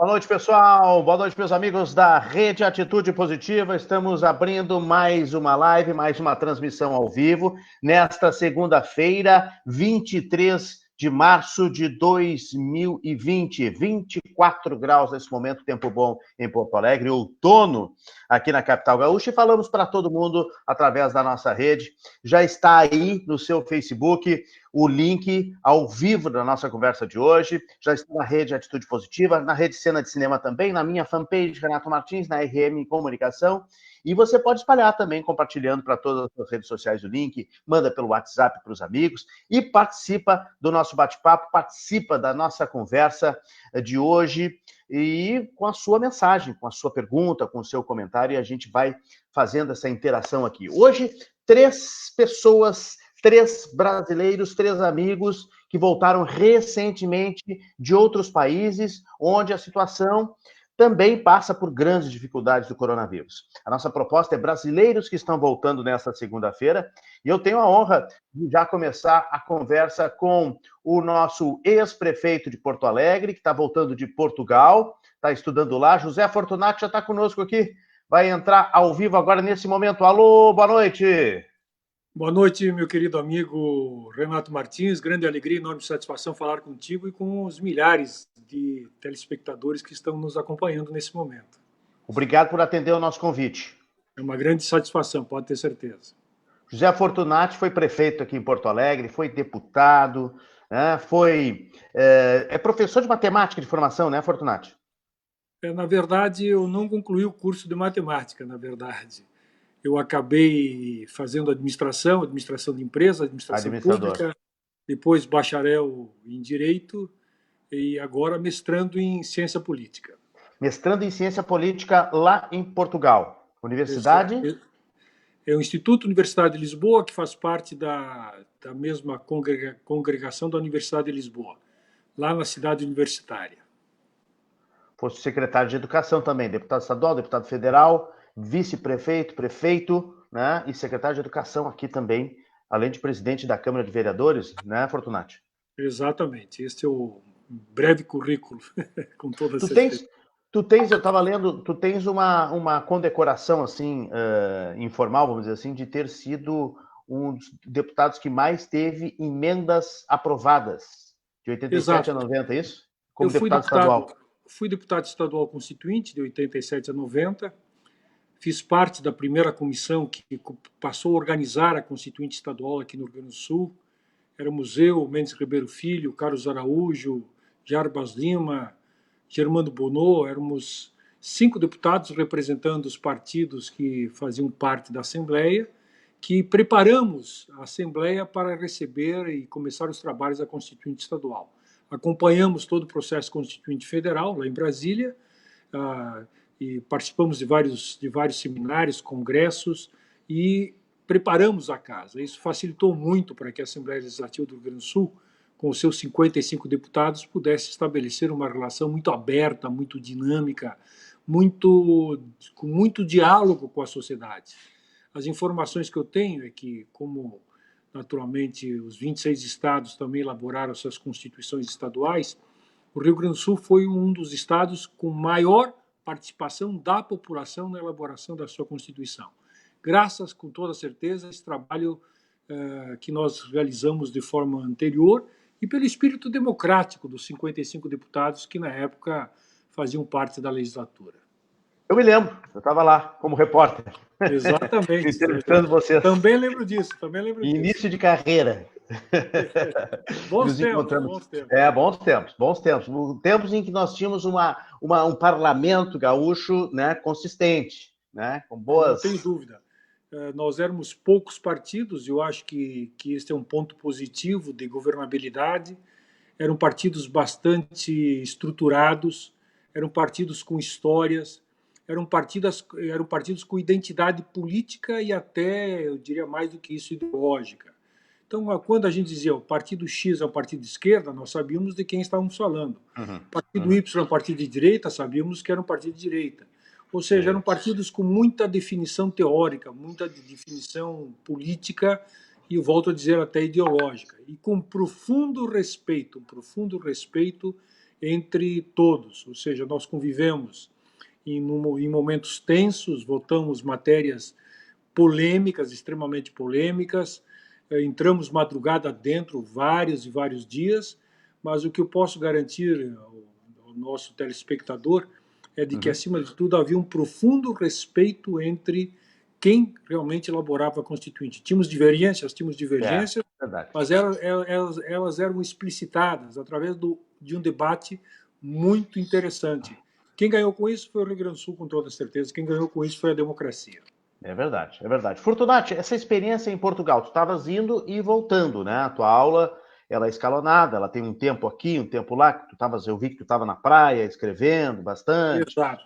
Boa noite, pessoal. Boa noite, meus amigos da Rede Atitude Positiva. Estamos abrindo mais uma live, mais uma transmissão ao vivo, nesta segunda-feira, 23 de março de 2020. 24 graus nesse momento, tempo bom em Porto Alegre, outono aqui na capital gaúcha. E falamos para todo mundo através da nossa rede. Já está aí no seu Facebook o link ao vivo da nossa conversa de hoje. Já está na Rede Atitude Positiva, na Rede Cena de Cinema também, na minha fanpage, Renato Martins, na RM Comunicação. E você pode espalhar também, compartilhando para todas as redes sociais o link, manda pelo WhatsApp para os amigos e participa do nosso bate-papo, participa da nossa conversa de hoje e com a sua mensagem, com a sua pergunta, com o seu comentário, e a gente vai fazendo essa interação aqui. Hoje, 3 pessoas, 3 brasileiros, 3 amigos que voltaram recentemente de outros países onde a situação também passa por grandes dificuldades do coronavírus. A nossa proposta é brasileiros que estão voltando nesta segunda-feira, e eu tenho a honra de já começar a conversa com o nosso ex-prefeito de Porto Alegre, que está voltando de Portugal, está estudando lá. José Fortunato já está conosco aqui, vai entrar ao vivo agora nesse momento. Alô, boa noite! Boa noite, meu querido amigo Renato Martins. Grande alegria, enorme satisfação falar contigo e com os milhares de telespectadores que estão nos acompanhando nesse momento. Obrigado por atender o nosso convite. É uma grande satisfação, pode ter certeza. José Fortunati foi prefeito aqui em Porto Alegre, foi deputado, né, é professor de matemática de formação, né, Fortunati? Na verdade, eu não concluí o curso de matemática, na verdade. Eu acabei fazendo administração de empresa, administração pública, depois bacharel em Direito e agora mestrando em Ciência Política. Mestrando em Ciência Política lá em Portugal. Universidade? É o Instituto Universidade de Lisboa, que faz parte da mesma congregação da Universidade de Lisboa, lá na cidade universitária. Fosse secretário de Educação também, deputado estadual, deputado federal, vice-prefeito, prefeito, né, e secretário de Educação aqui também, além de presidente da Câmara de Vereadores, né, Fortunati? Exatamente, esse é o breve currículo, com toda certeza. Eu estava lendo, tu tens uma condecoração, assim, informal, vamos dizer assim, de ter sido um dos deputados que mais teve emendas aprovadas, de 87 a 90, é isso? Como deputado estadual. Fui deputado estadual constituinte de 87 a 90, fiz parte da primeira comissão que passou a organizar a constituinte estadual aqui no Rio Grande do Sul. Éramos eu, Mendes Ribeiro Filho, Carlos Araújo, Jarbas Lima, Germano Bonô, éramos 5 deputados representando os partidos que faziam parte da Assembleia, que preparamos a Assembleia para receber e começar os trabalhos da Constituinte Estadual. Acompanhamos todo o processo Constituinte Federal, lá em Brasília, e participamos de vários seminários, congressos, e preparamos a casa. Isso facilitou muito para que a Assembleia Legislativa do Rio Grande do Sul, com os seus 55 deputados, pudesse estabelecer uma relação muito aberta, muito dinâmica, com muito diálogo com a sociedade. As informações que eu tenho é que, como naturalmente os 26 estados também elaboraram suas constituições estaduais, o Rio Grande do Sul foi um dos estados com maior participação da população na elaboração da sua Constituição. Graças, com toda certeza, a esse trabalho que nós realizamos de forma anterior e pelo espírito democrático dos 55 deputados que, na época, faziam parte da legislatura. Eu me lembro, eu estava lá como repórter. Exatamente. Entrevistando vocês. Também lembro disso. Início de carreira. Bons tempos. Bons tempos. Tempos em que nós tínhamos um parlamento gaúcho, né, consistente, né, com boas... Não tem dúvida. Nós éramos poucos partidos, e eu acho que este é um ponto positivo de governabilidade. Eram partidos bastante estruturados, eram partidos com histórias, eram partidos com identidade política e até, eu diria mais do que isso, ideológica. Então, quando a gente dizia o partido X é um partido de esquerda, nós sabíamos de quem estávamos falando. Partido Y é um partido de direita, sabíamos que era um partido de direita. Ou seja, eram partidos com muita definição teórica, muita definição política e, eu volto a dizer, até ideológica. E com profundo respeito entre todos, ou seja, nós convivemos em momentos tensos, votamos matérias polêmicas, extremamente polêmicas, entramos madrugada dentro vários e vários dias, mas o que eu posso garantir ao nosso telespectador é de que, acima de tudo, havia um profundo respeito entre quem realmente elaborava a Constituinte. Tínhamos divergências, Verdade. mas elas eram explicitadas através de um debate muito interessante. Quem ganhou com isso foi o Rio Grande do Sul, com toda certeza. Quem ganhou com isso foi a democracia. É verdade, é verdade. Fortunati, essa experiência em Portugal, tu estavas indo e voltando, né? A tua aula, ela é escalonada, ela tem um tempo aqui, um tempo lá, que tu tavas, eu vi que tu estava na praia escrevendo bastante. Exato.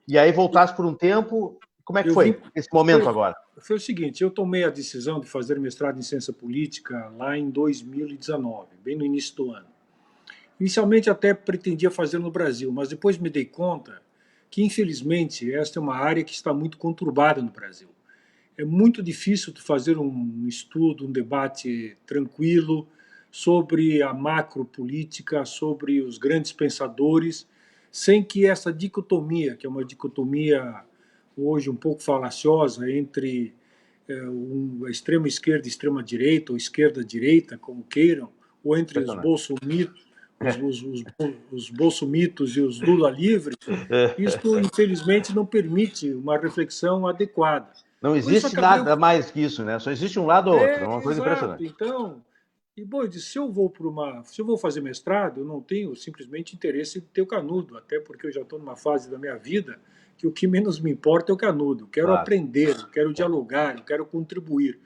E aí voltaste por um tempo, como é que Eu vim. foi esse momento agora? Foi o seguinte, eu tomei a decisão de fazer mestrado em ciência política lá em 2019, bem no início do ano. Inicialmente até pretendia fazer no Brasil, mas depois me dei conta que, infelizmente, esta é uma área que está muito conturbada no Brasil. É muito difícil tu fazer um estudo, um debate tranquilo sobre a macropolítica, sobre os grandes pensadores, sem que essa dicotomia, que é uma dicotomia hoje um pouco falaciosa entre a extrema esquerda e extrema direita, ou esquerda-direita, como queiram, ou entre os bolsomitos, os bolsomitos e os Lula livres, isso, infelizmente, não permite uma reflexão adequada. Não existe nada mais que isso, né? Só existe um lado ou outro, é uma coisa Exato. impressionante. Então, bom, se eu vou fazer mestrado, eu não tenho simplesmente interesse em ter o canudo, até porque eu já estou numa fase da minha vida que o que menos me importa é o canudo. Eu quero aprender, eu quero dialogar, eu quero contribuir.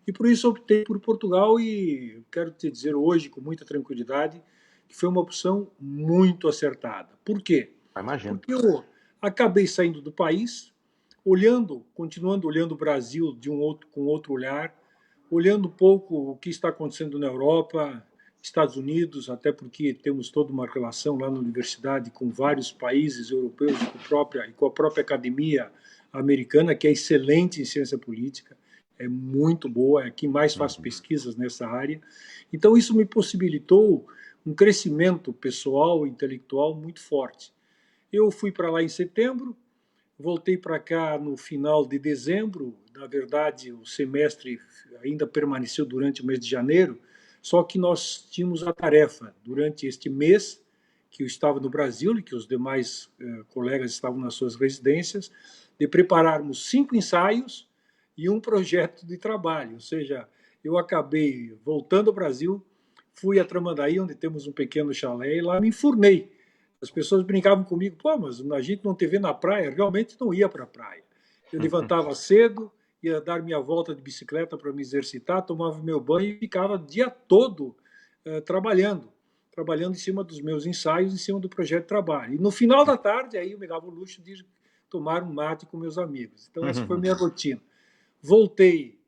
E por isso optei por Portugal e quero te dizer hoje, com muita tranquilidade, que foi uma opção muito acertada. Por quê? Imagino. Porque eu acabei saindo do país, continuando olhando o Brasil com outro olhar, olhando um pouco o que está acontecendo na Europa, Estados Unidos, até porque temos toda uma relação lá na universidade com vários países europeus e com a própria academia americana, que é excelente em ciência política, é muito boa, é quem mais faz pesquisas nessa área. Então, isso me possibilitou um crescimento pessoal e intelectual muito forte. Eu fui para lá em setembro, voltei para cá no final de dezembro. Na verdade, o semestre ainda permaneceu durante o mês de janeiro, só que nós tínhamos a tarefa, durante este mês, que eu estava no Brasil e que os demais colegas estavam nas suas residências, de prepararmos 5 ensaios e um projeto de trabalho. Ou seja, eu acabei voltando ao Brasil, fui a Tramandaí, onde temos um pequeno chalé, e lá me enfurnei. As pessoas brincavam comigo, pô, mas a gente não te vê na praia. Realmente não ia para a praia. Eu levantava cedo, ia dar minha volta de bicicleta para me exercitar, tomava meu banho e ficava o dia todo trabalhando em cima dos meus ensaios, em cima do projeto de trabalho. E no final da tarde, aí eu me dava o luxo de tomar um mate com meus amigos. Então, essa foi a minha rotina. Voltei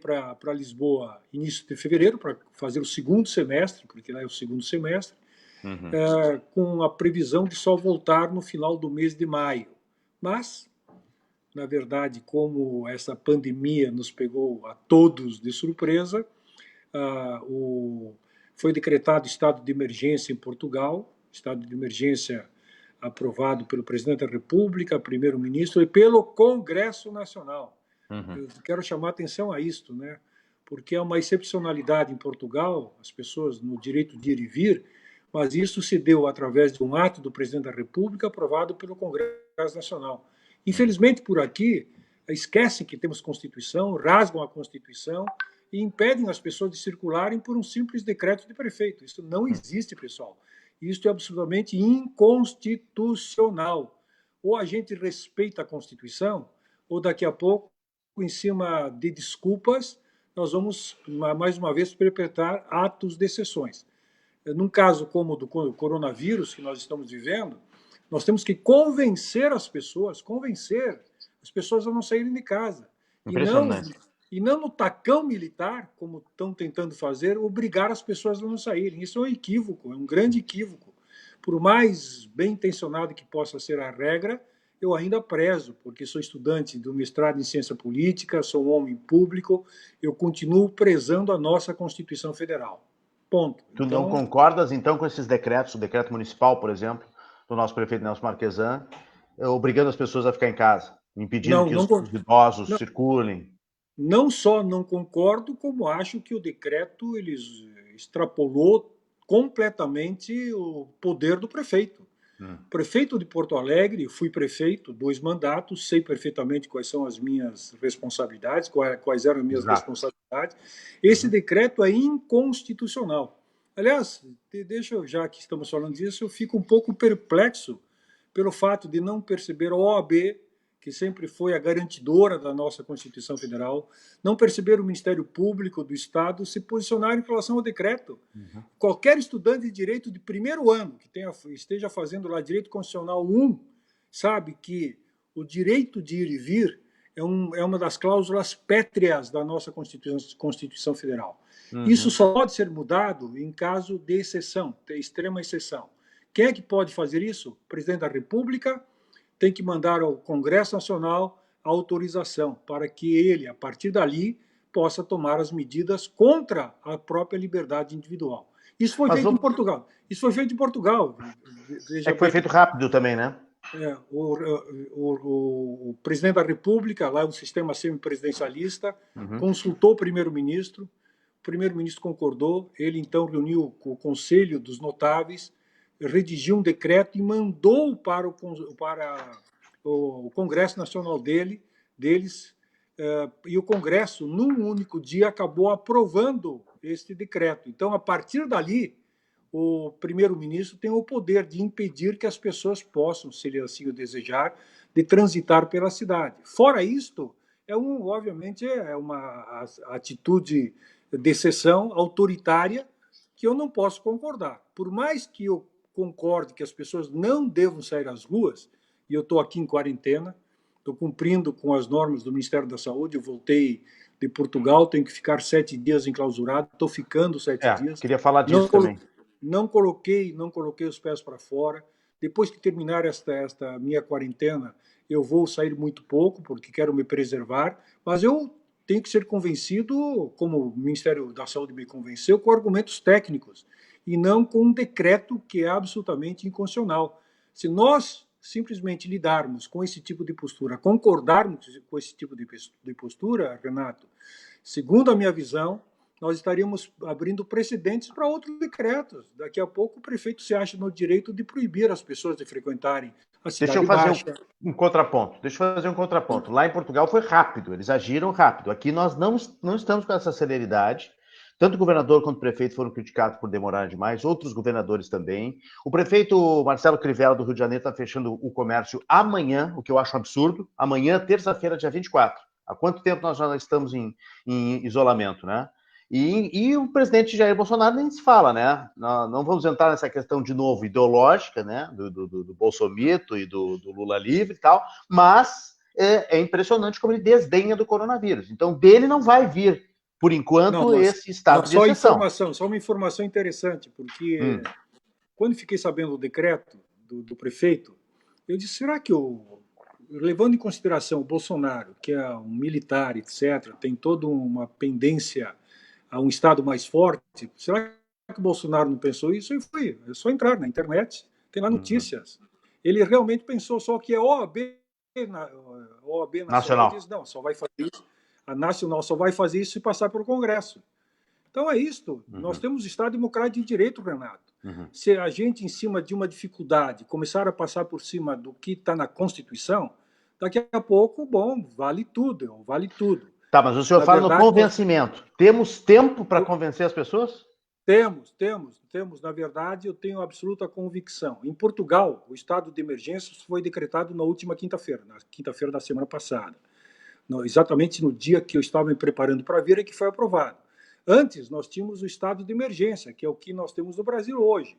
para Lisboa início de fevereiro para fazer o segundo semestre, porque lá é o segundo semestre, com a previsão de só voltar no final do mês de maio. Mas, na verdade, como essa pandemia nos pegou a todos de surpresa, foi decretado estado de emergência em Portugal, estado de emergência aprovado pelo presidente da República, primeiro-ministro e pelo Congresso Nacional. Eu quero chamar a atenção a isto, né? Porque é uma excepcionalidade em Portugal, as pessoas no direito de ir e vir, mas isso se deu através de um ato do presidente da República aprovado pelo Congresso Nacional. Infelizmente, por aqui, esquecem que temos Constituição, rasgam a Constituição e impedem as pessoas de circularem por um simples decreto de prefeito. Isso não existe, pessoal. Isso é absolutamente inconstitucional. Ou a gente respeita a Constituição, ou daqui a pouco, em cima de desculpas, nós vamos, mais uma vez, perpetrar atos de exceções. Num caso como o do coronavírus que nós estamos vivendo, nós temos que convencer as pessoas a não saírem de casa. E não no tacão militar, como estão tentando fazer, obrigar as pessoas a não saírem. Isso é um equívoco, é um grande equívoco. Por mais bem intencionado que possa ser a regra, eu ainda prezo, porque sou estudante do mestrado em ciência política, sou um homem público, eu continuo prezando a nossa Constituição Federal. Ponto. Tu Então, não concordas, então, com esses decretos, o decreto municipal, por exemplo, do nosso prefeito Nelson Marquesan, obrigando as pessoas a ficar em casa, impedindo não, que não, os idosos não, circulem? não só não concordo, como acho que o decreto ele extrapolou completamente o poder do prefeito. Prefeito de Porto Alegre, fui prefeito 2 mandatos, sei perfeitamente quais são as minhas responsabilidades, quais eram as minhas Exato. responsabilidades. Esse decreto é inconstitucional. Aliás, deixa eu, já que estamos falando disso, eu fico um pouco perplexo pelo fato de não perceber a OAB, que sempre foi a garantidora da nossa Constituição Federal, não perceber o Ministério Público do Estado se posicionar em relação ao decreto. Qualquer estudante de direito de primeiro ano que esteja fazendo lá direito constitucional 1 sabe que o direito de ir e vir é uma das cláusulas pétreas da nossa Constituição Federal. Isso só pode ser mudado em caso de exceção, de extrema exceção. Quem é que pode fazer isso? O presidente da República tem que mandar ao Congresso Nacional a autorização para que ele, a partir dali, possa tomar as medidas contra a própria liberdade individual. Isso foi feito em Portugal. Isso foi feito em Portugal. É que foi feito rápido também, né? O presidente da República, lá no sistema semipresidencialista, consultou o primeiro-ministro concordou, ele então reuniu o Conselho dos Notáveis, redigiu um decreto e mandou para o Congresso Nacional deles, e o Congresso, num único dia, acabou aprovando este decreto. Então, a partir dali, o primeiro-ministro tem o poder de impedir que as pessoas possam, se ele assim o desejar, de transitar pela cidade. Fora isto, obviamente, é uma atitude de exceção autoritária que eu não posso concordar. Por mais que eu concorde que as pessoas não devam sair às ruas, e eu estou aqui em quarentena, estou cumprindo com as normas do Ministério da Saúde, eu voltei de Portugal, tenho que ficar 7 dias enclausurado, estou ficando 7 dias. Queria falar disso também. Não coloquei os pés para fora. Depois que terminar esta minha quarentena, eu vou sair muito pouco, porque quero me preservar, mas eu tenho que ser convencido, como o Ministério da Saúde me convenceu, com argumentos técnicos, e não com um decreto que é absolutamente inconstitucional. Se nós simplesmente lidarmos com esse tipo de postura, concordarmos com esse tipo de postura, Renato, segundo a minha visão, nós estaríamos abrindo precedentes para outros decretos. Daqui a pouco o prefeito se acha no direito de proibir as pessoas de frequentarem a cidade baixa. Deixa eu fazer um contraponto. Lá em Portugal foi rápido, eles agiram rápido. Aqui nós não estamos com essa celeridade. Tanto o governador quanto o prefeito foram criticados por demorar demais, outros governadores também. O prefeito Marcelo Crivella, do Rio de Janeiro, está fechando o comércio amanhã, o que eu acho um absurdo. Amanhã, terça-feira, dia 24. Há quanto tempo nós já estamos em isolamento, né? E o presidente Jair Bolsonaro nem se fala, né? Não vamos entrar nessa questão de novo ideológica, né? Do Bolsomito e do Lula livre e tal, mas é impressionante como ele desdenha do coronavírus. Então, dele não vai vir, por enquanto, esse estado de exceção. Só uma informação interessante, porque quando fiquei sabendo do decreto do prefeito, eu disse, será que levando em consideração o Bolsonaro, que é um militar, etc., tem toda uma pendência a um Estado mais forte, será que o Bolsonaro não pensou isso? E foi, é só entrar na internet, tem lá notícias. Ele realmente pensou só que a OAB Nacional diz, não, só vai fazer isso, a Nacional só vai fazer isso se passar pelo Congresso. Então é isto, nós temos Estado Democrático de Direito, Renato. Se a gente, em cima de uma dificuldade, começar a passar por cima do que está na Constituição, daqui a pouco, bom, vale tudo. Tá, mas o senhor fala no convencimento. Temos tempo para convencer as pessoas? Temos. Na verdade, eu tenho absoluta convicção. Em Portugal, o estado de emergência foi decretado na última quinta-feira, na quinta-feira da semana passada. Exatamente no dia que eu estava me preparando para vir, é que foi aprovado. Antes, nós tínhamos o estado de emergência, que é o que nós temos no Brasil hoje.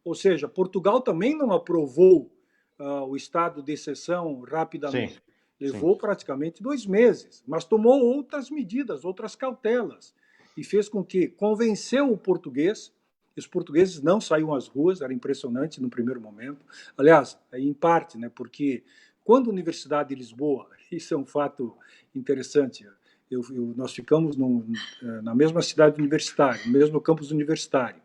Ou seja, Portugal também não aprovou o estado de exceção rapidamente. Sim. Levou praticamente 2 meses, mas tomou outras medidas, outras cautelas, e fez com que convenceu o português. Os portugueses não saíam às ruas, era impressionante no primeiro momento. Aliás, em parte, né, porque quando a Universidade de Lisboa, isso é um fato interessante, Nós ficamos na mesma cidade universitária, no mesmo campus universitário.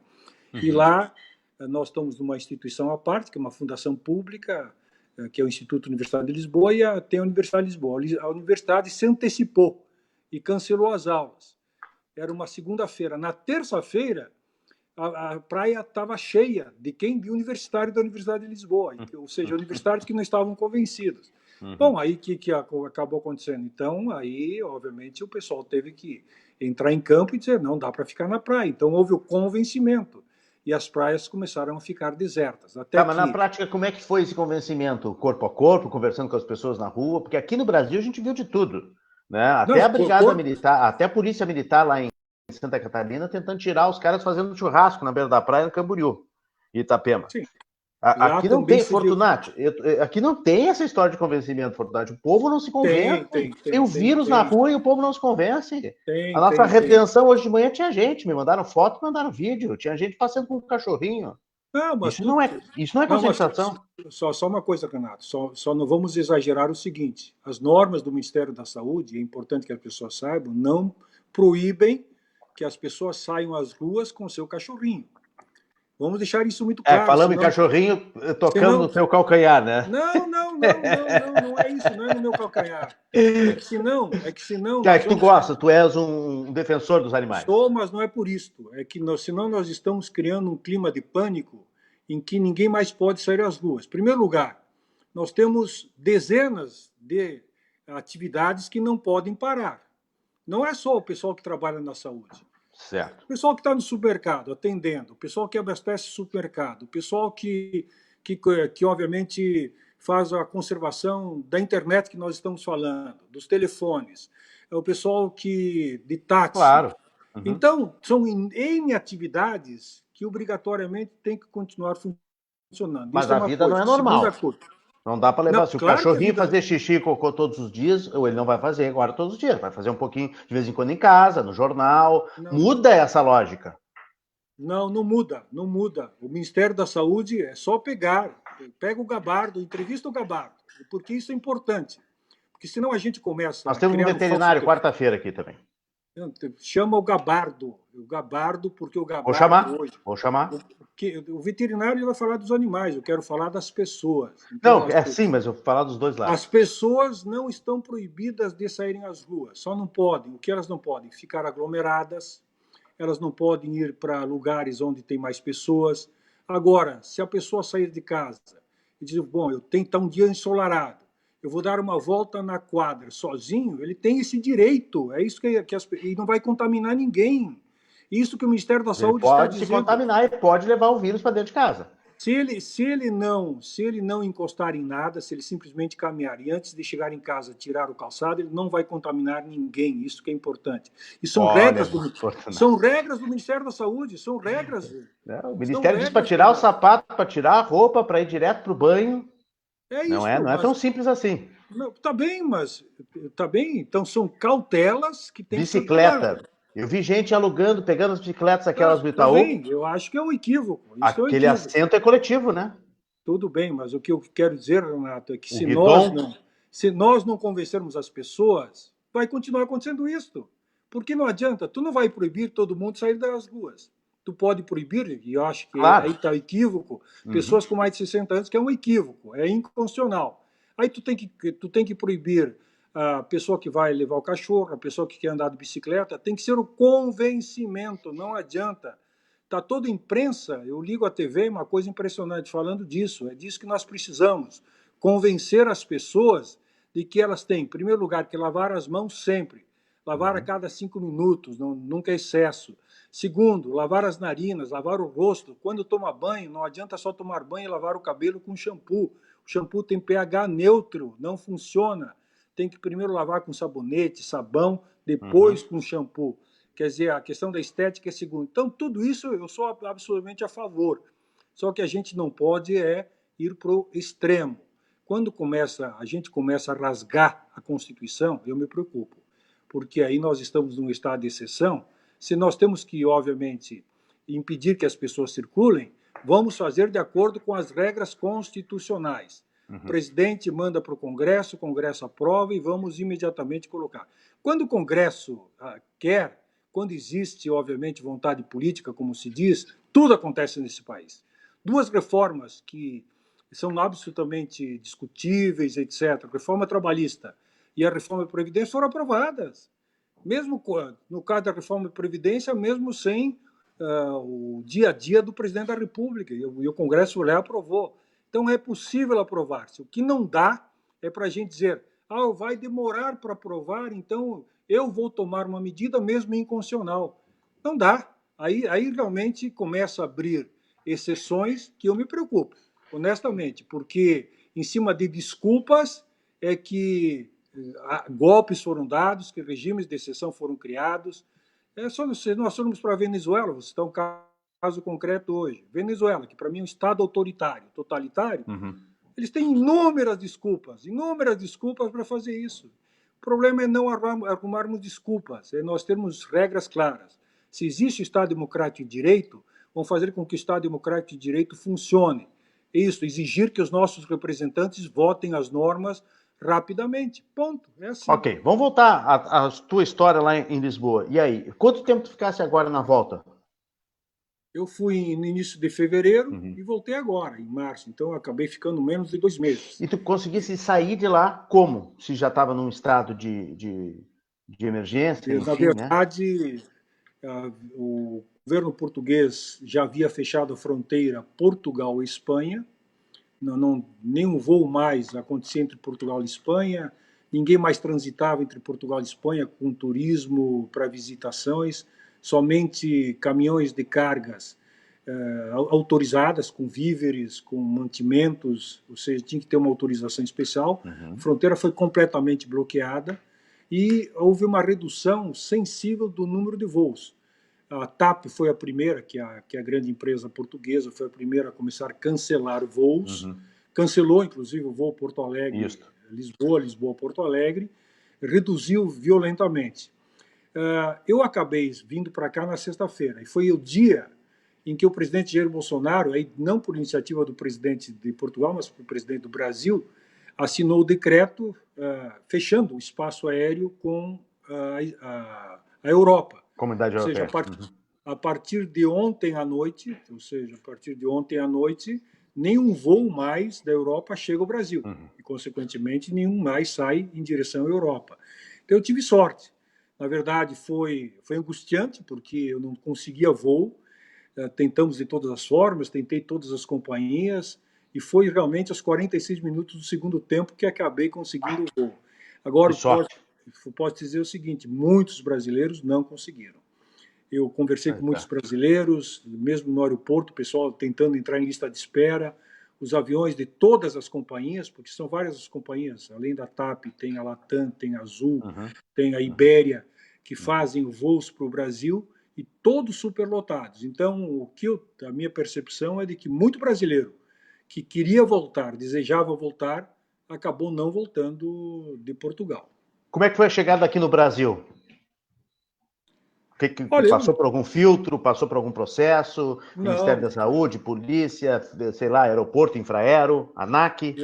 E lá nós estamos numa instituição à parte, que é uma fundação pública, que é o Instituto Universitário de Lisboa, e tem a Universidade de Lisboa. A universidade se antecipou e cancelou as aulas. Era uma segunda-feira. Na terça-feira, a praia estava cheia de universitário da Universidade de Lisboa, ou seja, universitários que não estavam convencidos. Bom, aí que acabou acontecendo? Então, aí, obviamente, o pessoal teve que entrar em campo e dizer, não dá para ficar na praia. Então, houve o convencimento e as praias começaram a ficar desertas. Mas na prática, como é que foi esse convencimento? Corpo a corpo, conversando com as pessoas na rua? Porque aqui no Brasil a gente viu de tudo, né? Até a Brigada Militar, até a Polícia Militar lá em Santa Catarina tentando tirar os caras fazendo churrasco na beira da praia, no Camboriú, Itapema. Sim. Aqui não tem, Fortunati, aqui não tem essa história de convencimento, Fortunati. O povo não se convence. Tem o vírus na rua e o povo não se convence. A nossa retenção hoje de manhã tinha gente, me mandaram foto, mandaram vídeo, tinha gente passando com um cachorrinho. Não, mas isso não é conscientização. Só uma coisa, Renato, só não vamos exagerar o seguinte, as normas do Ministério da Saúde, é importante que as pessoas saibam, não proíbem que as pessoas saiam às ruas com seu cachorrinho. Vamos deixar isso muito claro. Falando em cachorrinho, tocando no seu calcanhar, né? Não é isso, não é no meu calcanhar. É que senão... Que tu gosta, tu és um defensor dos animais. Sou, mas não é por isso. É que senão nós estamos criando um clima de pânico em que ninguém mais pode sair às ruas. Em primeiro lugar, nós temos dezenas de atividades que não podem parar. Não é só o pessoal que trabalha na saúde. Certo. O pessoal que está no supermercado atendendo, o pessoal que abastece o supermercado, o pessoal que obviamente faz a conservação da internet que nós estamos falando, dos telefones, é o pessoal de táxi. Claro. Então, são N atividades que obrigatoriamente tem que continuar funcionando. Mas a vida não é normal. Não dá para levar. Se o cachorrinho fazer xixi e cocô todos os dias, ou ele não vai fazer agora todos os dias, vai fazer um pouquinho de vez em quando em casa, no jornal. Muda essa lógica. Não muda. O Ministério da Saúde é só pega o Gabardo, entrevista o Gabardo, porque isso é importante. Porque senão a gente começa... Nós temos um veterinário quarta-feira aqui também. Chama o Gabardo, porque o Gabardo Vou chamar. O veterinário vai falar dos animais, eu quero falar das pessoas. Então, sim, mas eu vou falar dos dois lados. As pessoas não estão proibidas de saírem às ruas, só não podem. O que elas não podem? Ficar aglomeradas, elas não podem ir para lugares onde tem mais pessoas. Agora, se a pessoa sair de casa e dizer, bom, eu tenho que estar um dia ensolarado, eu vou dar uma volta na quadra sozinho, ele tem esse direito. É isso e não vai contaminar ninguém. Isso que o Ministério da Saúde está dizendo. Pode se contaminar e pode levar o vírus para dentro de casa. Se ele não encostar em nada, se ele simplesmente caminhar e antes de chegar em casa tirar o calçado, ele não vai contaminar ninguém. Isso que é importante. E são regras do Ministério da Saúde, são regras. O Ministério diz para tirar o sapato, para tirar a roupa, para ir direto para o banho. É isso, não é tão simples assim. Tá bem, mas tá bem. Então são cautelas que tem Bicicleta. que ser. Eu vi gente alugando, pegando as bicicletas aquelas do Itaú. Bem, eu acho que é um equívoco. Aquele assento é coletivo, né? Tudo bem, mas o que eu quero dizer, Renato, é que se nós não convencermos as pessoas, vai continuar acontecendo isso. Porque não adianta, tu não vai proibir todo mundo sair das ruas. Tu pode proibir, e eu acho que aí está equívoco, pessoas com mais de 60 anos, que é um equívoco, é inconstitucional. Aí tu tem que proibir a pessoa que vai levar o cachorro, a pessoa que quer andar de bicicleta, tem que ser o convencimento, não adianta. Está toda a imprensa, eu ligo a TV, uma coisa impressionante falando disso, é disso que nós precisamos, convencer as pessoas de que elas têm, em primeiro lugar, que lavar as mãos sempre, lavar a cada 5 minutos, nunca é excesso. Segundo, lavar as narinas, lavar o rosto. Quando toma banho, não adianta só tomar banho e lavar o cabelo com shampoo. O shampoo tem pH neutro, não funciona. Tem que primeiro lavar com sabonete, sabão, depois com shampoo. Quer dizer, a questão da estética é segundo. Então, tudo isso eu sou absolutamente a favor. Só que a gente não pode ir para o extremo. Quando a gente começa a rasgar a Constituição, eu me preocupo. Porque aí nós estamos num estado de exceção. Se nós temos que, obviamente, impedir que as pessoas circulem, vamos fazer de acordo com as regras constitucionais. O presidente manda para o Congresso aprova e vamos imediatamente colocar. Quando o Congresso quer, quando existe, obviamente, vontade política, como se diz, tudo acontece nesse país. Duas reformas que são absolutamente discutíveis, etc., a reforma trabalhista e a reforma da Previdência foram aprovadas. Mesmo no caso da reforma da Previdência, mesmo sem o dia a dia do presidente da República, e o Congresso lá aprovou. Então é possível aprovar-se. O que não dá é para a gente dizer, vai demorar para aprovar, então eu vou tomar uma medida mesmo inconstitucional. Não dá. Aí realmente começa a abrir exceções que eu me preocupo, honestamente, porque em cima de desculpas é que golpes foram dados, que regimes de exceção foram criados. Nós fomos para a Venezuela, você está um caso concreto hoje. Venezuela, que para mim é um Estado autoritário, totalitário, eles têm inúmeras desculpas para fazer isso. O problema é não arrumarmos desculpas, é nós termos regras claras. Se existe Estado democrático de direito, vamos fazer com que o Estado democrático de direito funcione. Isso, exigir que os nossos representantes votem as normas rapidamente. Ponto. É assim. Ok, vamos voltar à tua história lá em Lisboa. E aí, quanto tempo tu ficasse agora na volta? Eu fui no início de fevereiro e voltei agora, em março. Então, eu acabei ficando menos de 2 meses. E tu conseguisse sair de lá como? Se já estava num estado de emergência, enfim, Na verdade, o governo português já havia fechado a fronteira Portugal e Espanha. Nenhum voo mais acontecia entre Portugal e Espanha. Ninguém mais transitava entre Portugal e Espanha com turismo para visitações. Somente caminhões de cargas autorizadas, com víveres, com mantimentos, ou seja, tinha que ter uma autorização especial. A fronteira foi completamente bloqueada e houve uma redução sensível do número de voos. A TAP foi a primeira, que é a grande empresa portuguesa, foi a primeira a começar a cancelar voos. Cancelou, inclusive, o voo Porto Alegre-Lisboa, Lisboa-Porto Alegre, reduziu violentamente. Eu acabei vindo para cá na sexta-feira, e foi o dia em que o presidente Jair Bolsonaro, aí não por iniciativa do presidente de Portugal, mas por presidente do Brasil, assinou o decreto fechando o espaço aéreo com a Europa. Comunidade Europeia. Ou seja, a partir de ontem à noite, nenhum voo mais da Europa chega ao Brasil. E, consequentemente, nenhum mais sai em direção à Europa. Então, eu tive sorte. Na verdade, foi angustiante, porque eu não conseguia voo. Tentamos de todas as formas, tentei todas as companhias, e foi realmente aos 46 minutos do segundo tempo que acabei conseguindo o voo. Agora, posso dizer o seguinte, muitos brasileiros não conseguiram. Eu conversei com muitos brasileiros, mesmo no aeroporto, o pessoal tentando entrar em lista de espera, os aviões de todas as companhias, porque são várias as companhias, além da TAP, tem a Latam, tem a Azul, tem a Ibéria, que fazem voos para o Brasil, e todos superlotados. Então, a minha percepção é de que muito brasileiro que queria voltar, desejava voltar, acabou não voltando de Portugal. Como é que foi a chegada aqui no Brasil? Passou por algum filtro, passou por algum processo? Não. Ministério da Saúde, polícia, sei lá, aeroporto, Infraero, ANAC?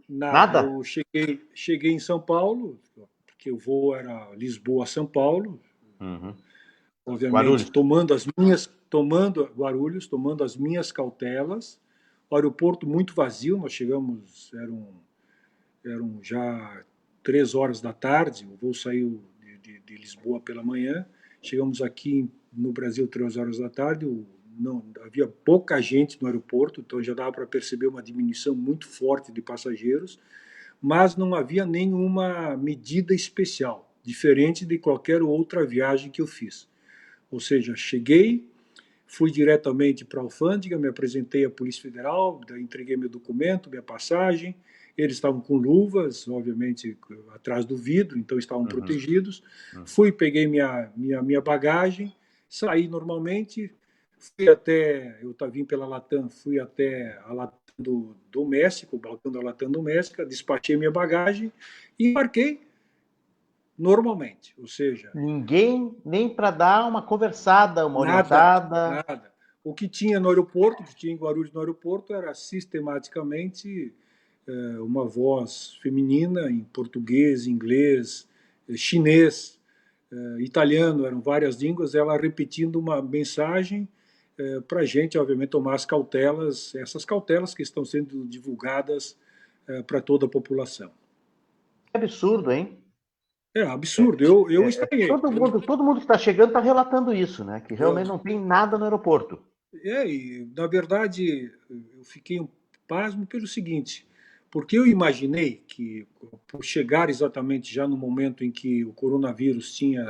Nada? Eu cheguei em São Paulo, porque o voo era Lisboa-São Paulo. Obviamente, Guarulhos. tomando as minhas cautelas. O aeroporto muito vazio, nós chegamos, eram já 3 horas da tarde, o voo saiu de Lisboa pela manhã, chegamos aqui no Brasil 3 horas da tarde, havia pouca gente no aeroporto, então já dava para perceber uma diminuição muito forte de passageiros, mas não havia nenhuma medida especial, diferente de qualquer outra viagem que eu fiz. Ou seja, cheguei, fui diretamente para a alfândega, me apresentei à Polícia Federal, entreguei meu documento, minha passagem. Eles estavam com luvas, obviamente, atrás do vidro, então estavam protegidos. Fui, peguei minha bagagem, saí normalmente, eu vim pela Latam, fui até a Latam do México, o balcão da Latam do México, despachei minha bagagem e embarquei normalmente, ou seja... Ninguém nem para dar uma conversada, uma orientada? Nada. O que tinha no aeroporto, que tinha em Guarulhos no aeroporto, era sistematicamente uma voz feminina em português, inglês, chinês, italiano, eram várias línguas, ela repetindo uma mensagem para a gente, obviamente, tomar as cautelas, essas cautelas que estão sendo divulgadas para toda a população. É absurdo, hein? É absurdo, eu estranhei. Todo mundo que está chegando está relatando isso, né? Que realmente não tem nada no aeroporto. E, na verdade, eu fiquei um pasmo pelo seguinte, porque eu imaginei que, por chegar exatamente já no momento em que o coronavírus tinha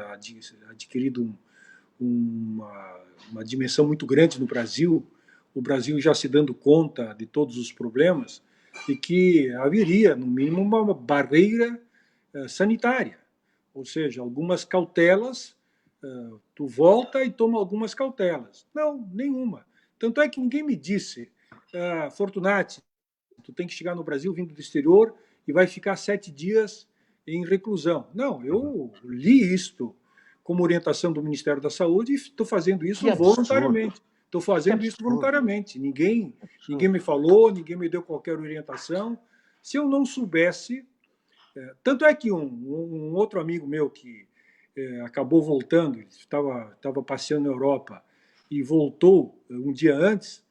adquirido uma dimensão muito grande no Brasil, o Brasil já se dando conta de todos os problemas, e que haveria, no mínimo, uma barreira sanitária, ou seja, algumas cautelas, tu volta e toma algumas cautelas. Não, nenhuma. Tanto é que ninguém me disse, Fortunati, tu tem que chegar no Brasil vindo do exterior e vai ficar 7 dias em reclusão. Não, eu li isto como orientação do Ministério da Saúde e estou fazendo isso voluntariamente. Estou fazendo isso voluntariamente. Ninguém me falou, ninguém me deu qualquer orientação. Se eu não soubesse... Tanto é que um outro amigo meu que acabou voltando, estava passeando na Europa e voltou um dia antes,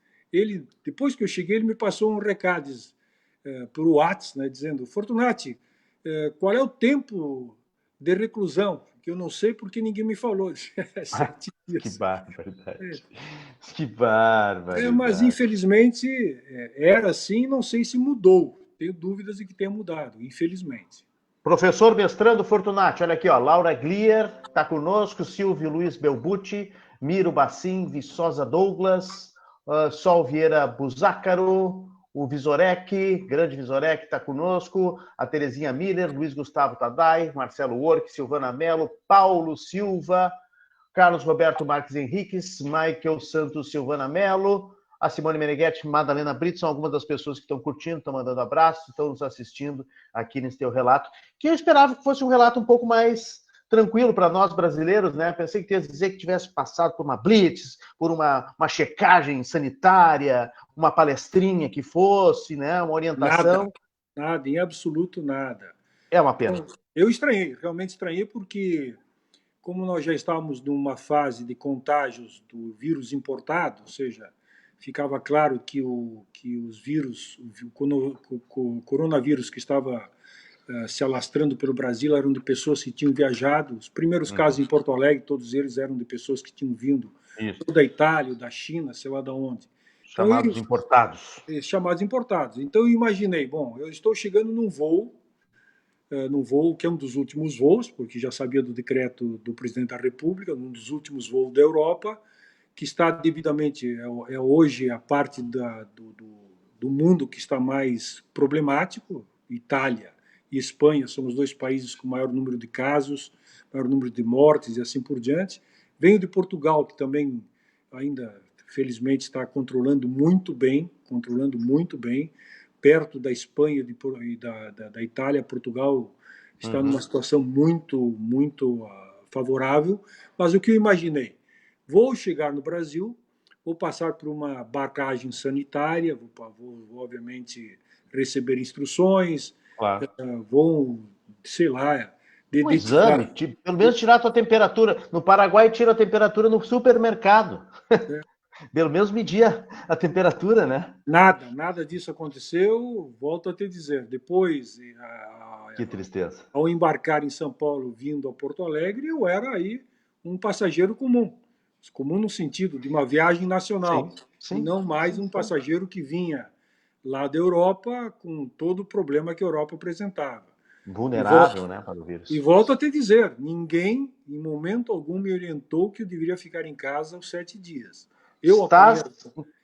depois que eu cheguei, ele me passou um recado por WhatsApp, né, dizendo: Fortunati, qual é o tempo de reclusão? Que eu não sei porque ninguém me falou. 7 dias. Que barbaridade. Que barbaridade. Mas, infelizmente, era assim, não sei se mudou. Tenho dúvidas de que tenha mudado, infelizmente. Professor Mestrando Fortunati, olha aqui, ó, Laura Glier está conosco, Silvio Luiz Belbucci, Miro Bassim, Viçosa Douglas, Sol Vieira Buzácaro, o Visorek, grande Visorek está conosco, a Terezinha Miller, Luiz Gustavo Tadai, Marcelo Work, Silvana Mello, Paulo Silva, Carlos Roberto Marques Henriques, Michael Santos Silvana Mello, a Simone Meneghetti, Madalena Brito, são algumas das pessoas que estão curtindo, estão mandando abraços, estão nos assistindo aqui nesse teu relato, que eu esperava que fosse um relato um pouco mais tranquilo para nós brasileiros, né? Pensei que ia dizer que tivesse passado por uma blitz, por uma checagem sanitária, uma palestrinha que fosse, né? Uma orientação. Nada, em absoluto nada. É uma pena. Então, eu estranhei, realmente estranhei, porque como nós já estávamos numa fase de contágios do vírus importado, ou seja, ficava claro que os vírus, o coronavírus que estava se alastrando pelo Brasil eram de pessoas que tinham viajado. Os primeiros casos em Porto Alegre, todos eles eram de pessoas que tinham vindo da Itália, da China, sei lá de onde. Chamados importados. Chamados importados. Então eu imaginei, bom, eu estou chegando num voo que é um dos últimos voos, porque já sabia do decreto do presidente da República, um dos últimos voos da Europa, que está devidamente, hoje a parte do mundo que está mais problemático. Itália e Espanha são os dois países com maior número de casos, maior número de mortes e assim por diante. Venho de Portugal, que também ainda, felizmente, está controlando muito bem, perto da Espanha e da Itália. Portugal está numa situação muito favorável, mas o que eu imaginei? Vou chegar no Brasil, vou passar por uma barcagem sanitária, vou obviamente receber instruções, claro. Vou, sei lá... Um exame, pelo menos tirar a tua temperatura. No Paraguai tira a temperatura no supermercado. Pelo menos medir a temperatura, né? Nada disso aconteceu, volto a te dizer. Depois, que tristeza. Ao embarcar em São Paulo, vindo a Porto Alegre, eu era aí um passageiro comum. Comum no sentido de uma viagem nacional. Sim, e não mais um passageiro que vinha lá da Europa com todo o problema que a Europa apresentava. Vulnerável, né, para o vírus. E volto a te dizer, ninguém, em momento algum, me orientou que eu deveria ficar em casa os 7 dias. Estás